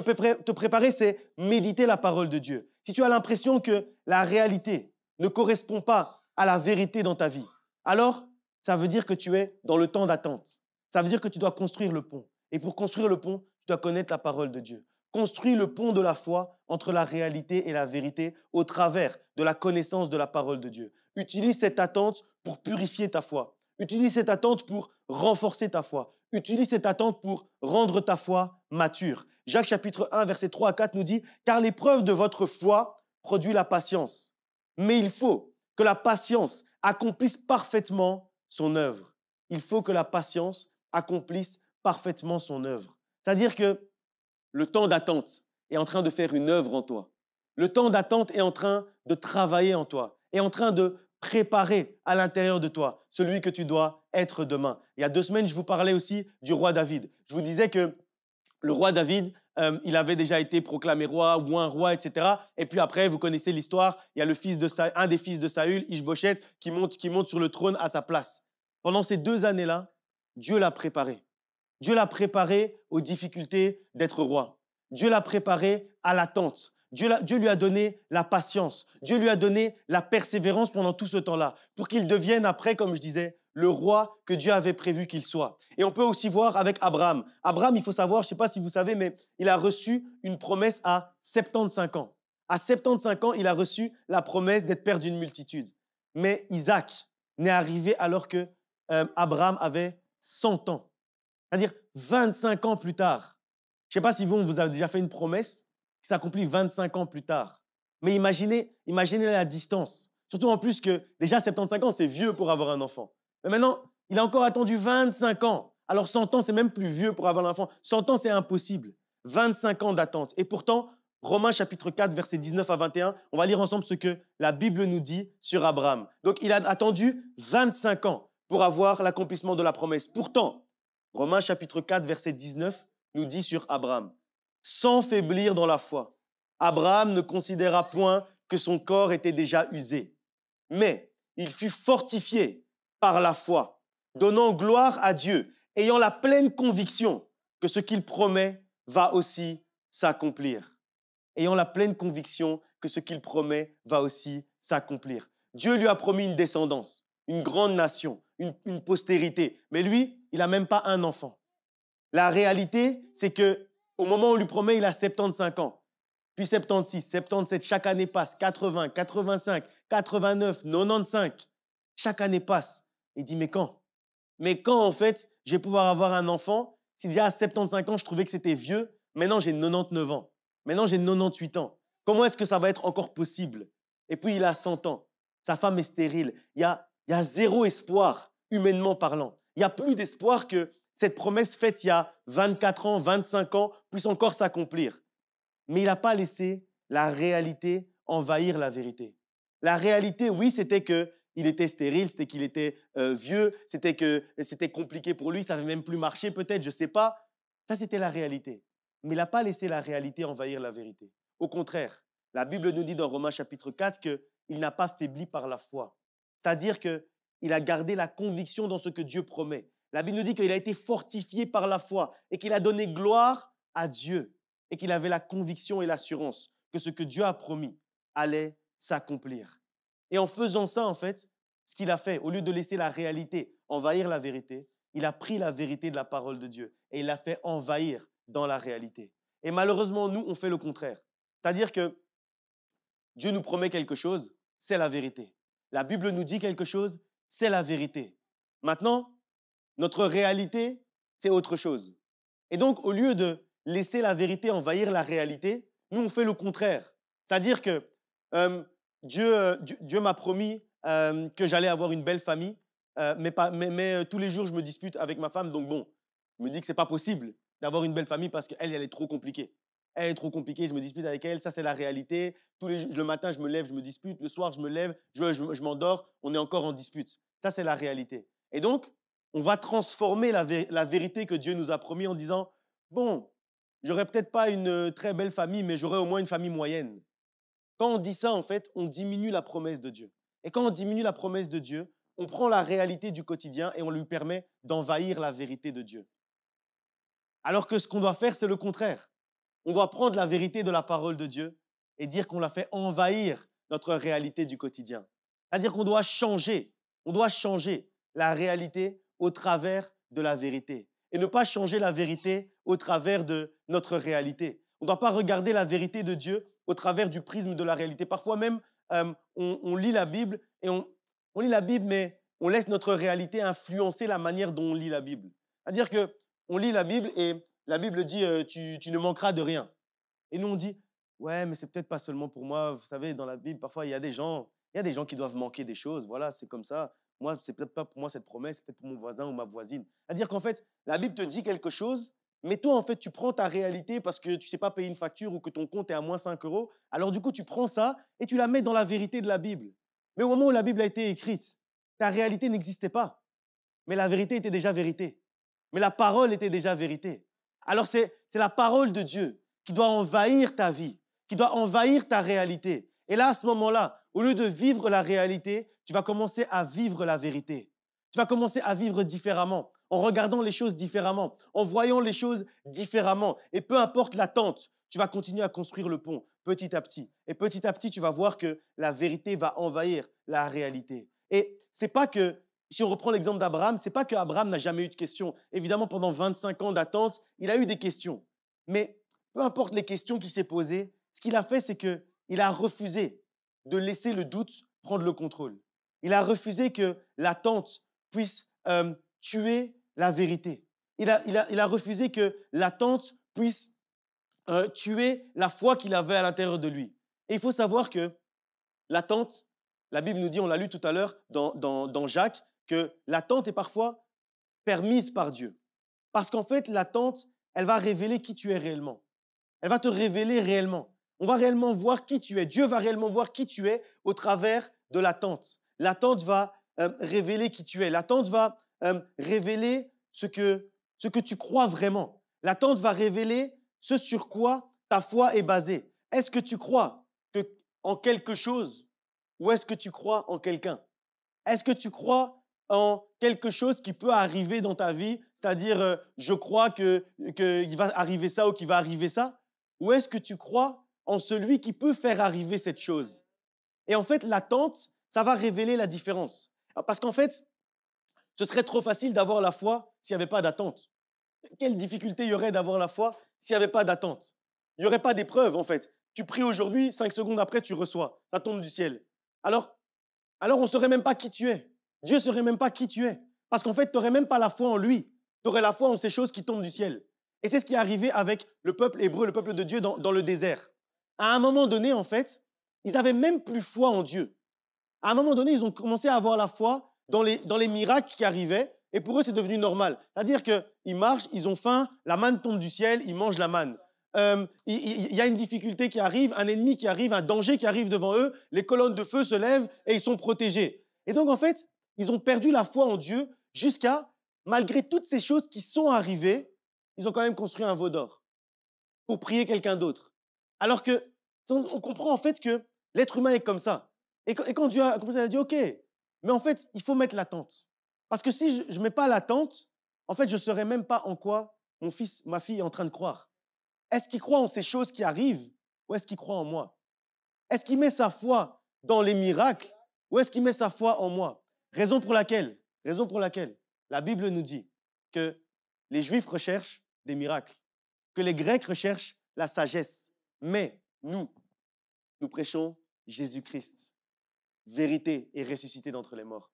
préparer, c'est méditer la parole de Dieu. Si tu as l'impression que la réalité ne correspond pas à la vérité dans ta vie, alors ça veut dire que tu es dans le temps d'attente. Ça veut dire que tu dois construire le pont. Et pour construire le pont, tu dois connaître la parole de Dieu. Construis le pont de la foi entre la réalité et la vérité au travers de la connaissance de la parole de Dieu. Utilise cette attente pour purifier ta foi. Utilise cette attente pour renforcer ta foi. Utilise cette attente pour rendre ta foi mature. Jacques chapitre 1, versets 3 à 4 nous dit « Car l'épreuve de votre foi produit la patience. Mais il faut que la patience accomplisse parfaitement son œuvre. » Il faut que la patience accomplisse parfaitement son œuvre. C'est-à-dire que le temps d'attente est en train de faire une œuvre en toi. Le temps d'attente est en train de travailler en toi, est en train de préparer à l'intérieur de toi celui que tu dois être demain. Il y a 2 semaines, je vous parlais aussi du roi David. Je vous disais que le roi David, il avait déjà été proclamé roi ou un roi, etc. Et puis après, vous connaissez l'histoire, il y a un des fils de Saül, Ish-Boshet, qui monte sur le trône à sa place. Pendant ces 2 années-là, Dieu l'a préparé. Dieu l'a préparé aux difficultés d'être roi. Dieu l'a préparé à l'attente. Dieu lui a donné la patience. Dieu lui a donné la persévérance pendant tout ce temps-là pour qu'il devienne après, comme je disais, le roi que Dieu avait prévu qu'il soit. Et on peut aussi voir avec Abraham. Abraham, il faut savoir, je ne sais pas si vous savez, mais il a reçu une promesse à 75 ans. À 75 ans, il a reçu la promesse d'être père d'une multitude. Mais Isaac n'est arrivé alors que Abraham avait 100 ans. C'est-à-dire 25 ans plus tard. Je ne sais pas si vous avez déjà fait une promesse qui s'accomplit 25 ans plus tard. Mais imaginez la distance. Surtout en plus que déjà 75 ans, c'est vieux pour avoir un enfant. Mais maintenant, il a encore attendu 25 ans. Alors 100 ans, c'est même plus vieux pour avoir un enfant. 100 ans, c'est impossible. 25 ans d'attente. Et pourtant, Romains chapitre 4, versets 19 à 21, on va lire ensemble ce que la Bible nous dit sur Abraham. Donc, il a attendu 25 ans pour avoir l'accomplissement de la promesse. Pourtant, Romains chapitre 4, verset 19 nous dit sur Abraham, « Sans faiblir dans la foi, Abraham ne considéra point que son corps était déjà usé, mais il fut fortifié par la foi, donnant gloire à Dieu, ayant la pleine conviction que ce qu'il promet va aussi s'accomplir. » Ayant la pleine conviction que ce qu'il promet va aussi s'accomplir. Dieu lui a promis une descendance, une grande nation, une postérité. Mais lui, il n'a même pas un enfant. La réalité, c'est qu'au moment où on lui promet, il a 75 ans. Puis 76, 77, chaque année passe, 80, 85, 89, 95. Chaque année passe. Il dit, mais quand? Mais quand, en fait, je vais pouvoir avoir un enfant? Si déjà à 75 ans, je trouvais que c'était vieux, maintenant j'ai 99 ans. Maintenant j'ai 98 ans. Comment est-ce que ça va être encore possible? Et puis il a 100 ans. Sa femme est stérile. Il y a zéro espoir, humainement parlant. Il n'y a plus d'espoir que cette promesse faite il y a 24 ans, 25 ans puisse encore s'accomplir. Mais il n'a pas laissé la réalité envahir la vérité. La réalité, oui, c'était qu'il était stérile, c'était qu'il était vieux, c'était que c'était compliqué pour lui, ça ne savait même plus marcher peut-être, je ne sais pas. Ça, c'était la réalité. Mais il n'a pas laissé la réalité envahir la vérité. Au contraire, la Bible nous dit dans Romains chapitre 4 qu'il n'a pas faibli par la foi. C'est-à-dire qu'il a gardé la conviction dans ce que Dieu promet. La Bible nous dit qu'il a été fortifié par la foi et qu'il a donné gloire à Dieu et qu'il avait la conviction et l'assurance que ce que Dieu a promis allait s'accomplir. Et en faisant ça, en fait, ce qu'il a fait, au lieu de laisser la réalité envahir la vérité, il a pris la vérité de la parole de Dieu et il l'a fait envahir dans la réalité. Et malheureusement, nous, on fait le contraire. C'est-à-dire que Dieu nous promet quelque chose, c'est la vérité. La Bible nous dit quelque chose, c'est la vérité. Maintenant, notre réalité, c'est autre chose. Et donc, au lieu de laisser la vérité envahir la réalité, nous, on fait le contraire. C'est-à-dire que Dieu m'a promis que j'allais avoir une belle famille, mais tous les jours, je me dispute avec ma femme. Donc bon, je me dis que ce n'est pas possible d'avoir une belle famille parce qu'elle, elle est trop compliquée. Elle est trop compliquée, je me dispute avec elle, ça c'est la réalité. Le matin, je me lève, je me dispute. Le soir, je me lève, je m'endors, on est encore en dispute. Ça, c'est la réalité. Et donc, on va transformer la vérité que Dieu nous a promis en disant, bon, j'aurais peut-être pas une très belle famille, mais j'aurais au moins une famille moyenne. Quand on dit ça, en fait, on diminue la promesse de Dieu. Et quand on diminue la promesse de Dieu, on prend la réalité du quotidien et on lui permet d'envahir la vérité de Dieu. Alors que ce qu'on doit faire, c'est le contraire. On doit prendre la vérité de la parole de Dieu et dire qu'on l'a fait envahir notre réalité du quotidien. C'est-à-dire qu'on doit changer. On doit changer la réalité au travers de la vérité et ne pas changer la vérité au travers de notre réalité. On ne doit pas regarder la vérité de Dieu au travers du prisme de la réalité. Parfois même, on lit la Bible et on lit la Bible, mais on laisse notre réalité influencer la manière dont on lit la Bible. C'est-à-dire qu'on lit la Bible et la Bible dit tu ne manqueras de rien. Et nous, on dit ouais, mais c'est peut-être pas seulement pour moi. Vous savez, dans la Bible, parfois, il y a des gens qui doivent manquer des choses. Voilà, c'est comme ça. Moi, c'est peut-être pas pour moi cette promesse, c'est peut-être pour mon voisin ou ma voisine. C'est-à-dire qu'en fait, la Bible te dit quelque chose, mais toi, en fait, tu prends ta réalité parce que tu ne sais pas payer une facture ou que ton compte est à moins 5 euros. Alors, du coup, tu prends ça et tu la mets dans la vérité de la Bible. Mais au moment où la Bible a été écrite, ta réalité n'existait pas. Mais la vérité était déjà vérité. Mais la parole était déjà vérité. Alors, c'est la parole de Dieu qui doit envahir ta vie, qui doit envahir ta réalité. Et là, à ce moment-là, au lieu de vivre la réalité, tu vas commencer à vivre la vérité. Tu vas commencer à vivre différemment, en regardant les choses différemment, en voyant les choses différemment. Et peu importe l'attente, tu vas continuer à construire le pont petit à petit. Et petit à petit, tu vas voir que la vérité va envahir la réalité. Et c'est pas que, si on reprend l'exemple d'Abraham, c'est pas qu'Abraham n'a jamais eu de questions. Évidemment, pendant 25 ans d'attente, il a eu des questions. Mais peu importe les questions qu'il s'est posées, ce qu'il a fait, c'est qu'il a refusé de laisser le doute prendre le contrôle. Il a refusé que l'attente puisse tuer la vérité. Il a refusé que l'attente puisse tuer la foi qu'il avait à l'intérieur de lui. Et il faut savoir que l'attente, la Bible nous dit, on l'a lu tout à l'heure dans Jacques, que l'attente est parfois permise par Dieu. Parce qu'en fait, l'attente, elle va révéler qui tu es réellement. Elle va te révéler réellement. On va réellement voir qui tu es. Dieu va réellement voir qui tu es au travers de l'attente. L'attente va révéler qui tu es. L'attente va révéler ce que tu crois vraiment. L'attente va révéler ce sur quoi ta foi est basée. Est-ce que tu crois en quelque chose ou est-ce que tu crois en quelqu'un? Est-ce que tu crois en quelque chose qui peut arriver dans ta vie, c'est-à-dire je crois qu'il va arriver ça ou qu'il va arriver ça, ou est-ce que tu crois en celui qui peut faire arriver cette chose? Et en fait, l'attente, ça va révéler la différence. Parce qu'en fait, ce serait trop facile d'avoir la foi s'il n'y avait pas d'attente. Quelle difficulté il y aurait d'avoir la foi s'il n'y avait pas d'attente? Il n'y aurait pas d'épreuve, en fait. Tu pries aujourd'hui, 5 secondes après, tu reçois. Ça tombe du ciel. Alors, alors on ne saurait même pas qui tu es. Dieu ne saurait même pas qui tu es. Parce qu'en fait, tu n'aurais même pas la foi en lui. Tu aurais la foi en ces choses qui tombent du ciel. Et c'est ce qui est arrivé avec le peuple hébreu, le peuple de Dieu dans le désert. À un moment donné, en fait, ils n'avaient même plus foi en Dieu. À un moment donné, ils ont commencé à avoir la foi dans les miracles qui arrivaient. Et pour eux, c'est devenu normal. C'est-à-dire qu'ils marchent, ils ont faim, la manne tombe du ciel, ils mangent la manne. Il y a une difficulté qui arrive, un ennemi qui arrive, un danger qui arrive devant eux, les colonnes de feu se lèvent et ils sont protégés. Et donc, en fait, ils ont perdu la foi en Dieu jusqu'à, malgré toutes ces choses qui sont arrivées, ils ont quand même construit un veau d'or pour prier quelqu'un d'autre. Alors que, on comprend en fait que l'être humain est comme ça. Et quand Dieu a commencé, il a dit, OK, mais en fait, il faut mettre l'attente. Parce que si je ne mets pas l'attente, en fait, je ne saurais même pas en quoi mon fils, ma fille est en train de croire. Est-ce qu'il croit en ces choses qui arrivent ou est-ce qu'il croit en moi? Est-ce qu'il met sa foi dans les miracles ou est-ce qu'il met sa foi en moi? Raison pour laquelle la Bible nous dit que les Juifs recherchent des miracles, que les Grecs recherchent la sagesse. Mais nous prêchons Jésus-Christ, vérité et ressuscité d'entre les morts.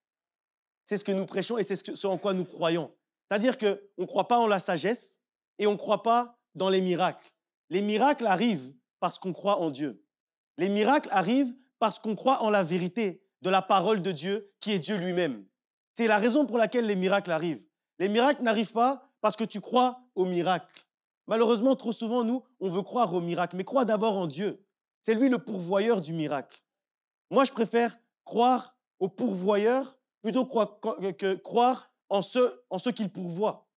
C'est ce que nous prêchons et c'est ce en quoi nous croyons. C'est-à-dire qu'on ne croit pas en la sagesse et on ne croit pas dans les miracles. Les miracles arrivent parce qu'on croit en Dieu. Les miracles arrivent parce qu'on croit en la vérité de la parole de Dieu qui est Dieu lui-même. C'est la raison pour laquelle les miracles arrivent. Les miracles n'arrivent pas parce que tu crois aux miracles. Malheureusement, trop souvent, nous, on veut croire aux miracles, mais crois d'abord en Dieu. C'est lui le pourvoyeur du miracle. Moi, je préfère croire au pourvoyeur plutôt que croire en ce qu'il pourvoit.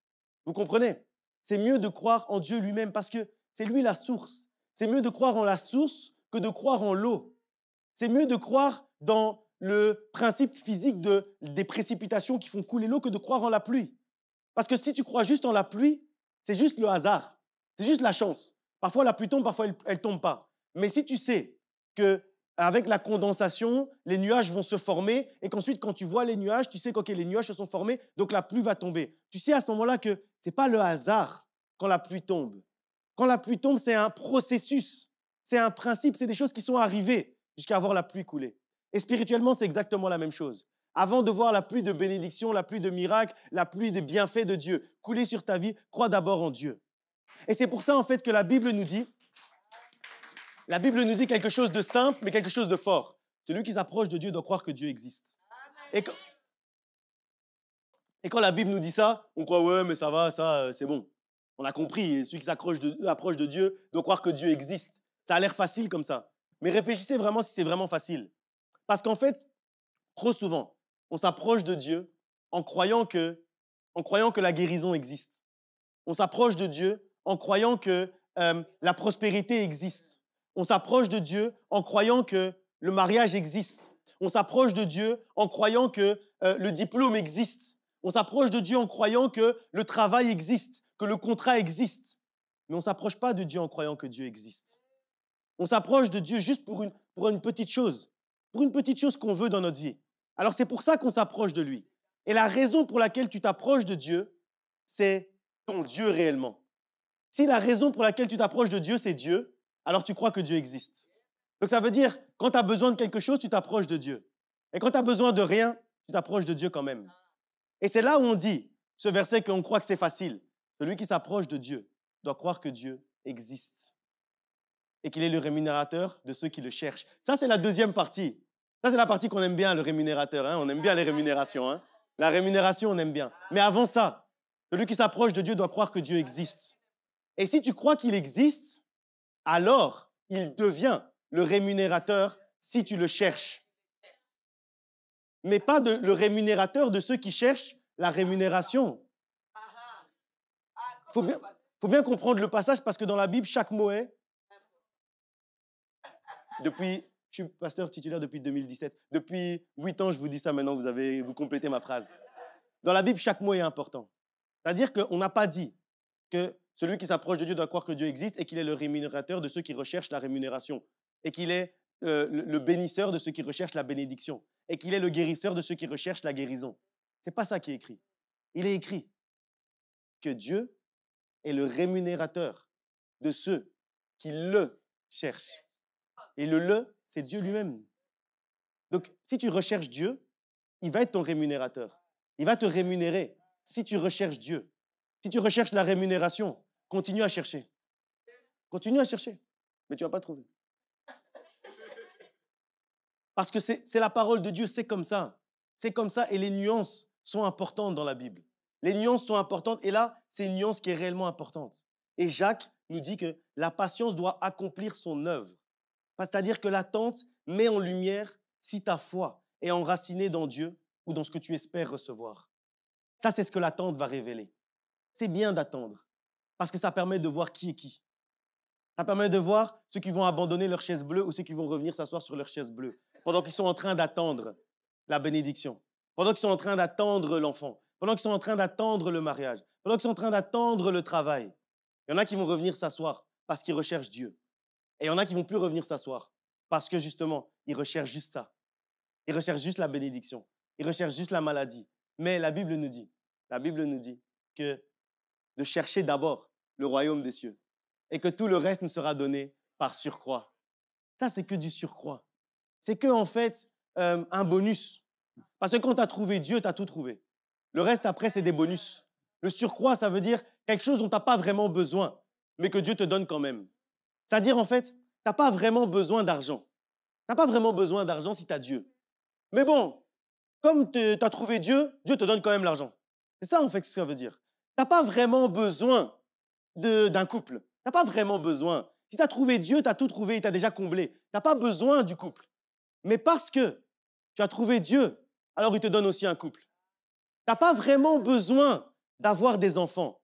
Vous comprenez? C'est mieux de croire en Dieu lui-même parce que c'est lui la source. C'est mieux de croire en la source que de croire en l'eau. C'est mieux de croire dans le principe physique des précipitations qui font couler l'eau que de croire en la pluie. Parce que si tu crois juste en la pluie, c'est juste le hasard. C'est juste la chance. Parfois, la pluie tombe, parfois, elle ne tombe pas. Mais si tu sais qu'avec la condensation, les nuages vont se former et qu'ensuite, quand tu vois les nuages, tu sais que les nuages se sont formés, donc la pluie va tomber. Tu sais à ce moment-là que ce n'est pas le hasard quand la pluie tombe. Quand la pluie tombe, c'est un processus, c'est un principe, c'est des choses qui sont arrivées jusqu'à voir la pluie couler. Et spirituellement, c'est exactement la même chose. Avant de voir la pluie de bénédiction, la pluie de miracle, la pluie de bienfaits de Dieu couler sur ta vie, crois d'abord en Dieu. Et c'est pour ça, en fait, que la Bible nous dit quelque chose de simple, mais quelque chose de fort. Celui qui s'approche de Dieu doit croire que Dieu existe. Et quand la Bible nous dit ça, on croit, ouais, mais ça va, ça, c'est bon. On a compris, celui qui s'approche de Dieu doit croire que Dieu existe. Ça a l'air facile comme ça. Mais réfléchissez vraiment si c'est vraiment facile. Parce qu'en fait, trop souvent, on s'approche de Dieu en croyant que la guérison existe. On s'approche de Dieu en croyant que la prospérité existe. On s'approche de Dieu en croyant que le mariage existe. On s'approche de Dieu en croyant que le diplôme existe. On s'approche de Dieu en croyant que le travail existe, que le contrat existe. Mais on ne s'approche pas de Dieu en croyant que Dieu existe. On s'approche de Dieu juste pour une petite chose, qu'on veut dans notre vie. Alors c'est pour ça qu'on s'approche de lui. Et la raison pour laquelle tu t'approches de Dieu, c'est ton Dieu réellement. Si la raison pour laquelle tu t'approches de Dieu, c'est Dieu, alors tu crois que Dieu existe. Donc ça veut dire, quand tu as besoin de quelque chose, tu t'approches de Dieu. Et quand tu as besoin de rien, tu t'approches de Dieu quand même. Et c'est là où on dit, ce verset qu'on croit que c'est facile, celui qui s'approche de Dieu doit croire que Dieu existe et qu'il est le rémunérateur de ceux qui le cherchent. Ça, c'est la deuxième partie. Ça, c'est la partie qu'on aime bien, le rémunérateur. Hein? On aime bien les rémunérations. Hein? La rémunération, on aime bien. Mais avant ça, celui qui s'approche de Dieu doit croire que Dieu existe. Et si tu crois qu'il existe, alors il devient le rémunérateur si tu le cherches. Mais pas le rémunérateur de ceux qui cherchent la rémunération. Il faut bien comprendre le passage parce que dans la Bible, chaque mot est... Je suis pasteur titulaire depuis 2017. Depuis 8 ans, je vous dis ça maintenant, vous complétez ma phrase. Dans la Bible, chaque mot est important. C'est-à-dire qu'on n'a pas dit que celui qui s'approche de Dieu doit croire que Dieu existe et qu'il est le rémunérateur de ceux qui recherchent la rémunération et qu'il est le bénisseur de ceux qui recherchent la bénédiction et qu'il est le guérisseur de ceux qui recherchent la guérison. Ce n'est pas ça qui est écrit. Il est écrit que Dieu est le rémunérateur de ceux qui le cherchent. Et le, c'est Dieu lui-même. Donc, si tu recherches Dieu, il va être ton rémunérateur. Il va te rémunérer si tu recherches Dieu. Si tu recherches la rémunération, continue à chercher. Continue à chercher, mais tu ne vas pas trouver. Parce que c'est la parole de Dieu, c'est comme ça. C'est comme ça et les nuances sont importantes dans la Bible. Les nuances sont importantes et là, c'est une nuance qui est réellement importante. Et Jacques nous dit que la patience doit accomplir son œuvre. C'est-à-dire que l'attente met en lumière si ta foi est enracinée dans Dieu ou dans ce que tu espères recevoir. Ça, c'est ce que l'attente va révéler. C'est bien d'attendre parce que ça permet de voir qui est qui. Ça permet de voir ceux qui vont abandonner leur chaise bleue ou ceux qui vont revenir s'asseoir sur leur chaise bleue pendant qu'ils sont en train d'attendre la bénédiction, pendant qu'ils sont en train d'attendre l'enfant, pendant qu'ils sont en train d'attendre le mariage, pendant qu'ils sont en train d'attendre le travail. Il y en a qui vont revenir s'asseoir parce qu'ils recherchent Dieu. Et il y en a qui ne vont plus revenir s'asseoir parce que justement, ils recherchent juste ça. Ils recherchent juste la bénédiction. Ils recherchent juste la maladie. Mais la Bible nous dit que de chercher d'abord le royaume des cieux et que tout le reste nous sera donné par surcroît. Ça, c'est que du surcroît. C'est que, en fait, un bonus. Parce que quand tu as trouvé Dieu, tu as tout trouvé. Le reste, après, c'est des bonus. Le surcroît, ça veut dire quelque chose dont tu n'as pas vraiment besoin, mais que Dieu te donne quand même. C'est-à-dire, en fait, tu n'as pas vraiment besoin d'argent. Tu n'as pas vraiment besoin d'argent si tu as Dieu. Mais bon, comme tu as trouvé Dieu, Dieu te donne quand même l'argent. C'est ça, en fait, ce que ça veut dire. Tu n'as pas vraiment besoin d'un couple. Tu n'as pas vraiment besoin. Si tu as trouvé Dieu, tu as tout trouvé, il t'a déjà comblé. Tu n'as pas besoin du couple. Mais parce que tu as trouvé Dieu, alors il te donne aussi un couple. Tu n'as pas vraiment besoin d'avoir des enfants.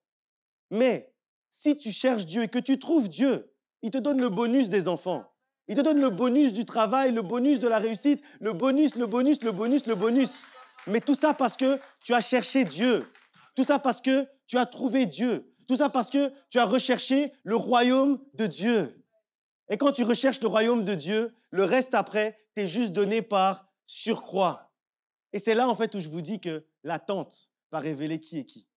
Mais si tu cherches Dieu et que tu trouves Dieu, il te donne le bonus des enfants. Il te donne le bonus du travail, le bonus de la réussite, le bonus, le bonus, le bonus, le bonus. Mais tout ça parce que tu as cherché Dieu. Tout ça parce que tu as trouvé Dieu. Tout ça parce que tu as recherché le royaume de Dieu. Et quand tu recherches le royaume de Dieu, le reste après t'est juste donné par surcroît. Et c'est là en fait où je vous dis que l'attente va révéler qui est qui.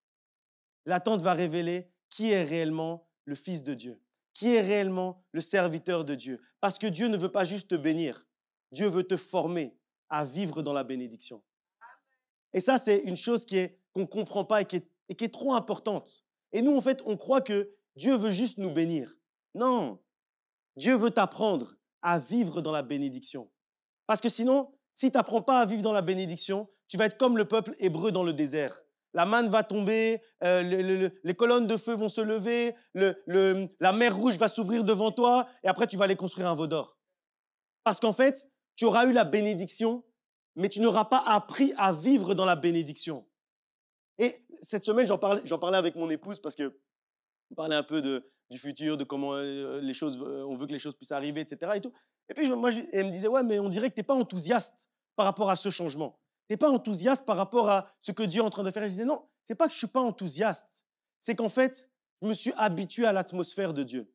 L'attente va révéler qui est réellement le Fils de Dieu, qui est réellement le serviteur de Dieu. Parce que Dieu ne veut pas juste te bénir, Dieu veut te former à vivre dans la bénédiction. Et ça, c'est une chose qu'on ne comprend pas et qui est trop importante. Et nous, en fait, on croit que Dieu veut juste nous bénir. Non, Dieu veut t'apprendre à vivre dans la bénédiction. Parce que sinon, si tu n'apprends pas à vivre dans la bénédiction, tu vas être comme le peuple hébreu dans le désert. La manne va tomber, les colonnes de feu vont se lever, la mer rouge va s'ouvrir devant toi et après tu vas aller construire un veau d'or. Parce qu'en fait, tu auras eu la bénédiction, mais tu n'auras pas appris à vivre dans la bénédiction. Et cette semaine, j'en parlais avec mon épouse parce qu'on parlait un peu du futur, de comment les choses, on veut que les choses puissent arriver, etc. Et, tout. Et puis moi, elle me disait, ouais, mais on dirait que tu n'es pas enthousiaste par rapport à ce changement. Tu n'es pas enthousiaste par rapport à ce que Dieu est en train de faire. Et je disais, non, ce n'est pas que je ne suis pas enthousiaste. C'est qu'en fait, je me suis habitué à l'atmosphère de Dieu.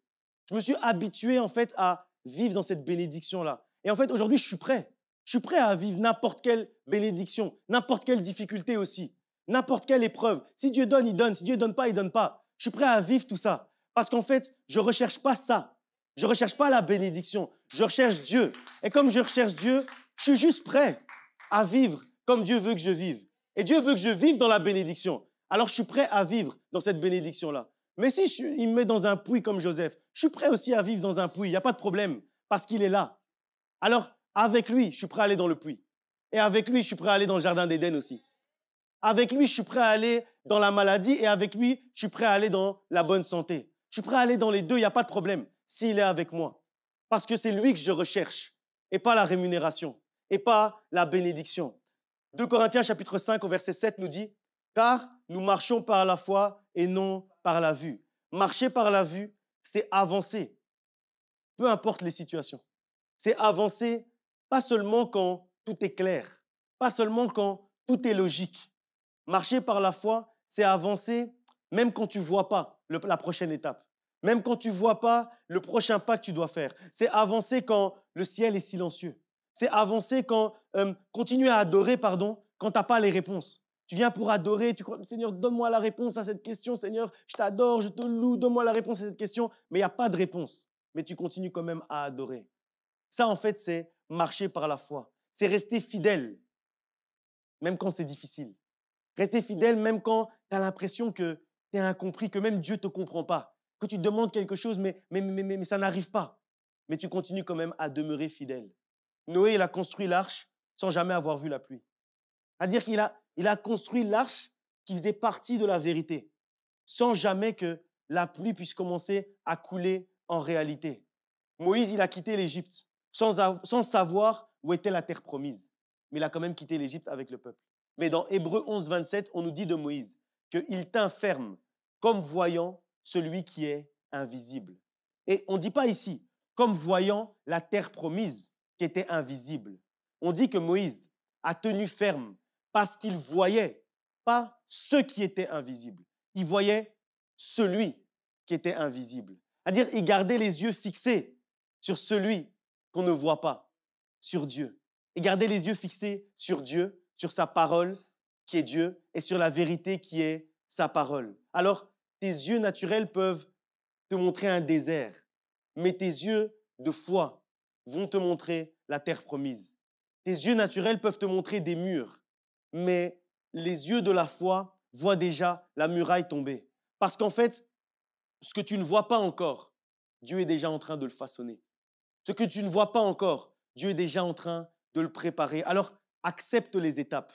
Je me suis habitué, en fait, à vivre dans cette bénédiction-là. Et en fait, aujourd'hui, je suis prêt. Je suis prêt à vivre n'importe quelle bénédiction, n'importe quelle difficulté aussi, n'importe quelle épreuve. Si Dieu donne, il donne. Si Dieu ne donne pas, il ne donne pas. Je suis prêt à vivre tout ça. Parce qu'en fait, je ne recherche pas ça. Je ne recherche pas la bénédiction. Je recherche Dieu. Et comme je recherche Dieu, je suis juste prêt à vivre comme Dieu veut que je vive. Et Dieu veut que je vive dans la bénédiction. Alors, je suis prêt à vivre dans cette bénédiction-là. Mais si il me met dans un puits comme Joseph, je suis prêt aussi à vivre dans un puits. Il n'y a pas de problème parce qu'il est là. Alors, avec lui, je suis prêt à aller dans le puits. Et avec lui, je suis prêt à aller dans le jardin d'Éden aussi. Avec lui, je suis prêt à aller dans la maladie et avec lui, je suis prêt à aller dans la bonne santé. Je suis prêt à aller dans les deux, il n'y a pas de problème s'il est avec moi. Parce que c'est lui que je recherche et pas la rémunération et pas la bénédiction. 2 Corinthiens chapitre 5 au verset 7 nous dit « Car nous marchons par la foi et non par la vue. » Marcher par la vue, c'est avancer, peu importe les situations. C'est avancer pas seulement quand tout est clair, pas seulement quand tout est logique. Marcher par la foi, c'est avancer même quand tu ne vois pas la prochaine étape, même quand tu ne vois pas le prochain pas que tu dois faire. C'est avancer quand le ciel est silencieux. C'est avancer quand continuer à adorer, quand tu n'as pas les réponses. Tu viens pour adorer, tu crois, Seigneur, donne-moi la réponse à cette question, Seigneur, je t'adore, je te loue, donne-moi la réponse à cette question, mais il n'y a pas de réponse. Mais tu continues quand même à adorer. Ça, en fait, c'est marcher par la foi. c'est rester fidèle, même quand c'est difficile. Rester fidèle même quand tu as l'impression que tu es incompris, que même Dieu ne te comprend pas, que tu demandes quelque chose, mais ça n'arrive pas. Mais tu continues quand même à demeurer fidèle. Noé, il a construit l'arche sans jamais avoir vu la pluie. C'est-à-dire qu'il a construit l'arche qui faisait partie de la vérité, sans jamais que la pluie puisse commencer à couler en réalité. Moïse, il a quitté l'Égypte sans savoir où était la terre promise. Mais il a quand même quitté l'Égypte avec le peuple. Mais dans Hébreux 11, 27, on nous dit de Moïse qu'il tint ferme comme voyant celui qui est invisible. Et on ne dit pas ici comme voyant la terre promise qui était invisible. On dit que Moïse a tenu ferme parce qu'il voyait pas ce qui était invisible. Il voyait celui qui était invisible. C'est-à-dire, il gardait les yeux fixés sur celui qu'on ne voit pas, sur Dieu. Il gardait les yeux fixés sur Dieu, sur sa parole qui est Dieu et sur la vérité qui est sa parole. Alors, tes yeux naturels peuvent te montrer un désert, mais tes yeux de foi vont te montrer la terre promise. Tes yeux naturels peuvent te montrer des murs, mais les yeux de la foi voient déjà la muraille tomber. Parce qu'en fait, ce que tu ne vois pas encore, Dieu est déjà en train de le façonner. Ce que tu ne vois pas encore, Dieu est déjà en train de le préparer. Alors, accepte les étapes,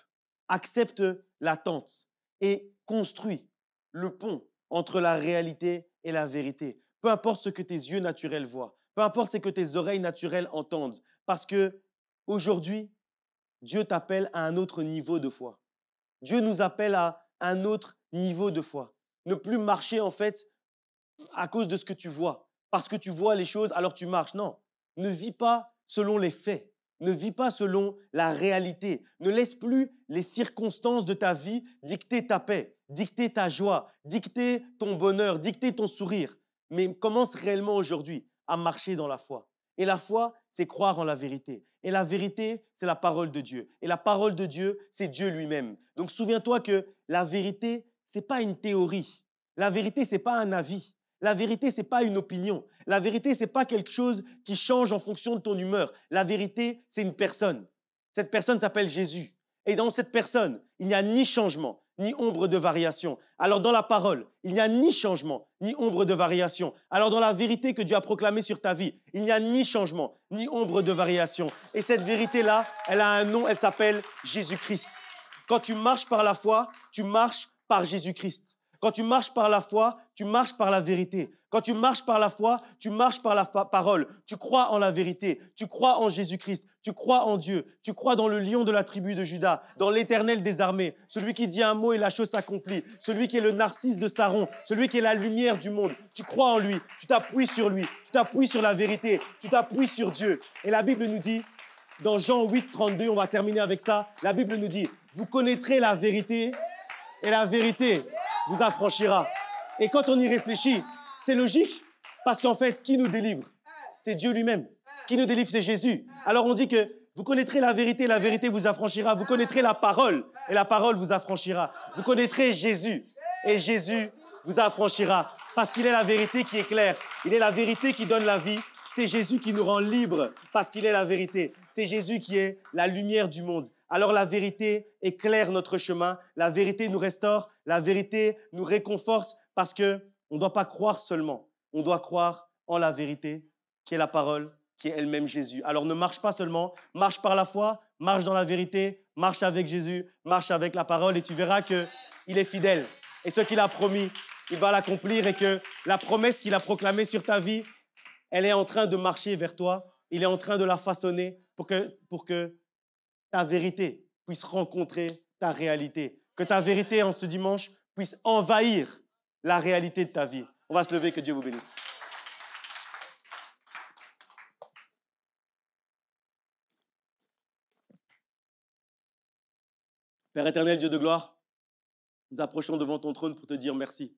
accepte l'attente et construis le pont entre la réalité et la vérité. Peu importe ce que tes yeux naturels voient, peu importe ce que tes oreilles naturelles entendent, parce que aujourd'hui, Dieu t'appelle à un autre niveau de foi. Dieu nous appelle à un autre niveau de foi. Ne plus marcher en fait à cause de ce que tu vois. Parce que tu vois les choses, alors tu marches. Non, ne vis pas selon les faits. Ne vis pas selon la réalité. Ne laisse plus les circonstances de ta vie dicter ta paix, dicter ta joie, dicter ton bonheur, dicter ton sourire. Mais commence réellement aujourd'hui à marcher dans la foi. Et la foi, c'est croire en la vérité. Et la vérité, c'est la parole de Dieu. Et la parole de Dieu, c'est Dieu lui-même. Donc souviens-toi que la vérité, ce n'est pas une théorie. La vérité, ce n'est pas un avis. La vérité, ce n'est pas une opinion. La vérité, ce n'est pas quelque chose qui change en fonction de ton humeur. La vérité, c'est une personne. Cette personne s'appelle Jésus. Et dans cette personne, il n'y a ni changement, ni ombre de variation. Alors dans la parole, il n'y a ni changement, ni ombre de variation. Alors dans la vérité que Dieu a proclamée sur ta vie, il n'y a ni changement, ni ombre de variation. Et cette vérité-là, elle a un nom, elle s'appelle Jésus-Christ. Quand tu marches par la foi, tu marches par Jésus-Christ. Quand tu marches par la foi, tu marches par la vérité. Quand tu marches par la foi, tu marches par la parole. Tu crois en la vérité. Tu crois en Jésus-Christ. Tu crois en Dieu. Tu crois dans le lion de la tribu de Juda, dans l'Éternel des armées, celui qui dit un mot et la chose s'accomplit, celui qui est le narcisse de Saron, celui qui est la lumière du monde. Tu crois en lui. Tu t'appuies sur lui. Tu t'appuies sur la vérité. Tu t'appuies sur Dieu. Et la Bible nous dit, dans Jean 8, 32, on va terminer avec ça, la Bible nous dit, vous connaîtrez la vérité et la vérité vous affranchira. Et quand on y réfléchit, c'est logique, parce qu'en fait, qui nous délivre? C'est Dieu lui-même. Qui nous délivre? C'est Jésus. Alors on dit que vous connaîtrez la vérité vous affranchira. Vous connaîtrez la parole, et la parole vous affranchira. Vous connaîtrez Jésus, et Jésus vous affranchira. Parce qu'il est la vérité qui est claire. Il est la vérité qui donne la vie. C'est Jésus qui nous rend libres, parce qu'il est la vérité. C'est Jésus qui est la lumière du monde. Alors la vérité éclaire notre chemin, la vérité nous restaure, la vérité nous réconforte parce qu'on ne doit pas croire seulement, on doit croire en la vérité qui est la parole, qui est elle-même Jésus. Alors ne marche pas seulement, marche par la foi, marche dans la vérité, marche avec Jésus, marche avec la parole et tu verras qu'il est fidèle. Et ce qu'il a promis, il va l'accomplir et que la promesse qu'il a proclamée sur ta vie, elle est en train de marcher vers toi, il est en train de la façonner pour que ta vérité puisse rencontrer ta réalité. Que ta vérité en ce dimanche puisse envahir la réalité de ta vie. On va se lever, que Dieu vous bénisse. Père éternel, Dieu de gloire, nous approchons devant ton trône pour te dire merci.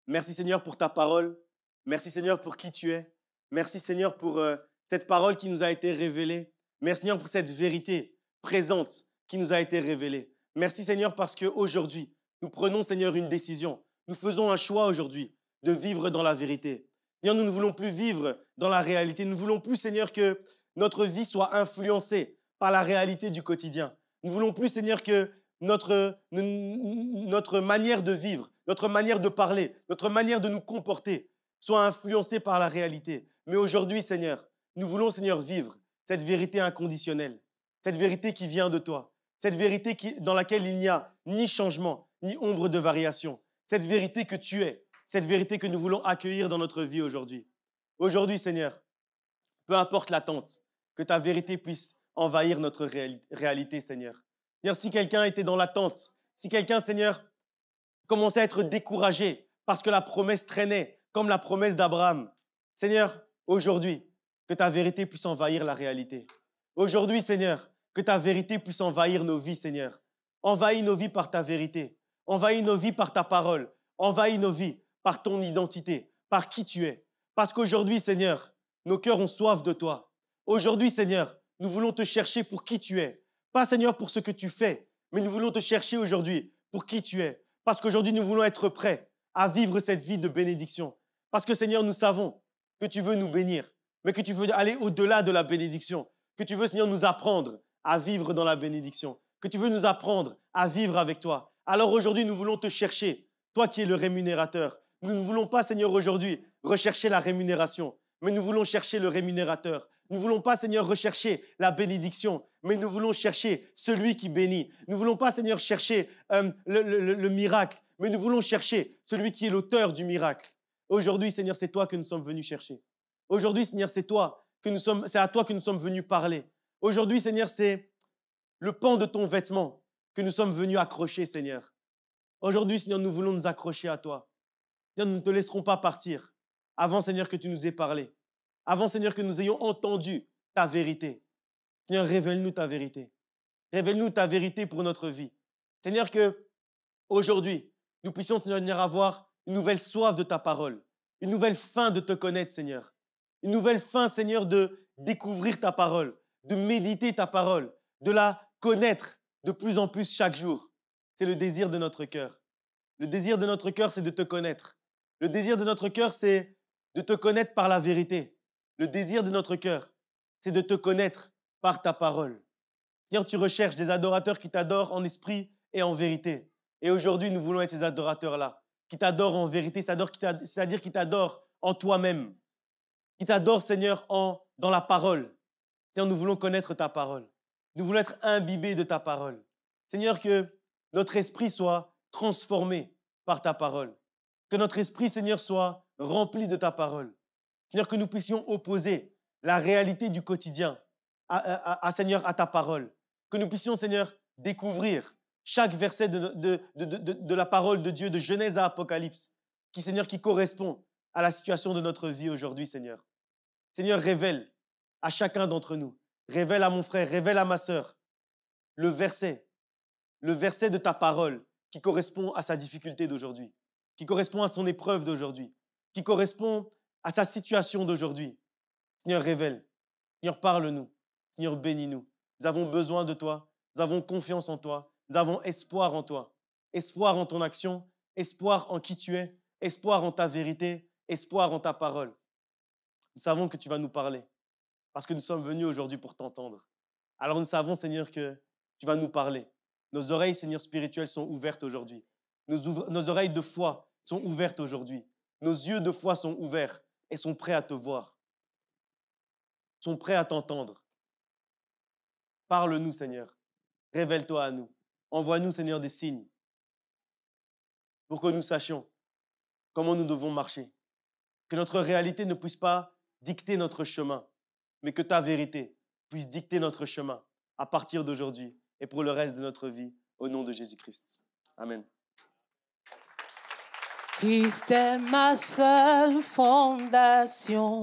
Merci Seigneur pour ta parole. Merci Seigneur pour qui tu es. Merci Seigneur pour cette parole qui nous a été révélée. Merci Seigneur pour cette vérité présente qui nous a été révélée. Merci Seigneur parce qu'aujourd'hui, nous prenons Seigneur une décision. Nous faisons un choix aujourd'hui de vivre dans la vérité. Seigneur, nous ne voulons plus vivre dans la réalité. Nous ne voulons plus Seigneur que notre vie soit influencée par la réalité du quotidien. Nous ne voulons plus, Seigneur, que notre manière de vivre, notre manière de parler, notre manière de nous comporter soit influencée par la réalité. Mais aujourd'hui, Seigneur, nous voulons, Seigneur, vivre cette vérité inconditionnelle, cette vérité qui vient de toi, cette vérité dans laquelle il n'y a ni changement, ni ombre de variation, cette vérité que tu es, cette vérité que nous voulons accueillir dans notre vie aujourd'hui. Aujourd'hui, Seigneur, peu importe l'attente, que ta vérité puisse envahir notre réalité, Seigneur. Seigneur, si quelqu'un était dans l'attente, si quelqu'un, Seigneur, commençait à être découragé parce que la promesse traînait, comme la promesse d'Abraham, Seigneur, aujourd'hui, que ta vérité puisse envahir la réalité. Aujourd'hui, Seigneur, que ta vérité puisse envahir nos vies, Seigneur. Envahis nos vies par ta vérité. Envahis nos vies par ta parole. Envahis nos vies par ton identité, par qui tu es. Parce qu'aujourd'hui, Seigneur, nos cœurs ont soif de toi. Aujourd'hui, Seigneur, nous voulons te chercher pour qui tu es. Pas, Seigneur, pour ce que tu fais, mais nous voulons te chercher aujourd'hui pour qui tu es. Parce qu'aujourd'hui, nous voulons être prêts à vivre cette vie de bénédiction. Parce que, Seigneur, nous savons que tu veux nous bénir, mais que tu veux aller au-delà de la bénédiction. Que tu veux, Seigneur, nous apprendre à vivre dans la bénédiction. Que tu veux nous apprendre à vivre avec toi. Alors aujourd'hui, nous voulons te chercher, toi qui es le rémunérateur. Nous ne voulons pas, Seigneur, aujourd'hui, rechercher la rémunération, mais nous voulons chercher le rémunérateur. Nous ne voulons pas, Seigneur, rechercher la bénédiction, mais nous voulons chercher celui qui bénit. Nous ne voulons pas, Seigneur, chercher le miracle, mais nous voulons chercher celui qui est l'auteur du miracle. Aujourd'hui, Seigneur, c'est toi que nous sommes venus chercher. Aujourd'hui, Seigneur, c'est à toi que nous sommes venus parler. Aujourd'hui, Seigneur, c'est le pan de ton vêtement que nous sommes venus accrocher, Seigneur. Aujourd'hui, Seigneur, nous voulons nous accrocher à toi. Seigneur, nous ne te laisserons pas partir avant, Seigneur, que tu nous aies parlé. Avant, Seigneur, que nous ayons entendu ta vérité. Seigneur, révèle-nous ta vérité. Révèle-nous ta vérité pour notre vie. Seigneur, que aujourd'hui, nous puissions, Seigneur, avoir une nouvelle soif de ta parole, une nouvelle faim de te connaître, Seigneur. Une nouvelle faim, Seigneur, de découvrir ta parole, de méditer ta parole, de la connaître de plus en plus chaque jour. C'est le désir de notre cœur. Le désir de notre cœur, c'est de te connaître. Le désir de notre cœur, c'est de te connaître par la vérité. Le désir de notre cœur, c'est de te connaître par ta parole. Seigneur, tu recherches des adorateurs qui t'adorent en esprit et en vérité. Et aujourd'hui, nous voulons être ces adorateurs-là, qui t'adorent en vérité, c'est-à-dire qui t'adorent en toi-même, qui t'adorent, Seigneur, dans la parole. Seigneur, nous voulons connaître ta parole. Nous voulons être imbibés de ta parole. Seigneur, que notre esprit soit transformé par ta parole. Que notre esprit, Seigneur, soit rempli de ta parole. Seigneur, que nous puissions opposer la réalité du quotidien Seigneur, à ta parole. Que nous puissions, Seigneur, découvrir chaque verset de la parole de Dieu, de Genèse à Apocalypse, Seigneur, qui correspond à la situation de notre vie aujourd'hui, Seigneur. Seigneur, révèle à chacun d'entre nous, révèle à mon frère, révèle à ma sœur le verset de ta parole qui correspond à sa difficulté d'aujourd'hui, qui correspond à son épreuve d'aujourd'hui, qui correspond à sa situation d'aujourd'hui. Seigneur, révèle. Seigneur, parle-nous. Seigneur, bénis-nous. Nous avons besoin de toi. Nous avons confiance en toi. Nous avons espoir en toi. Espoir en ton action, espoir en qui tu es, espoir en ta vérité, espoir en ta parole. Nous savons que tu vas nous parler parce que nous sommes venus aujourd'hui pour t'entendre. Alors nous savons, Seigneur, que tu vas nous parler. Nos oreilles, Seigneur, spirituelles sont ouvertes aujourd'hui. Nos oreilles de foi sont ouvertes aujourd'hui. Nos yeux de foi sont ouverts et sont prêts à te voir, sont prêts à t'entendre. Parle-nous, Seigneur. Révèle-toi à nous. Envoie-nous, Seigneur, des signes pour que nous sachions comment nous devons marcher. Que notre réalité ne puisse pas dicter notre chemin, mais que ta vérité puisse dicter notre chemin à partir d'aujourd'hui et pour le reste de notre vie, au nom de Jésus-Christ. Amen. Christ est ma seule fondation.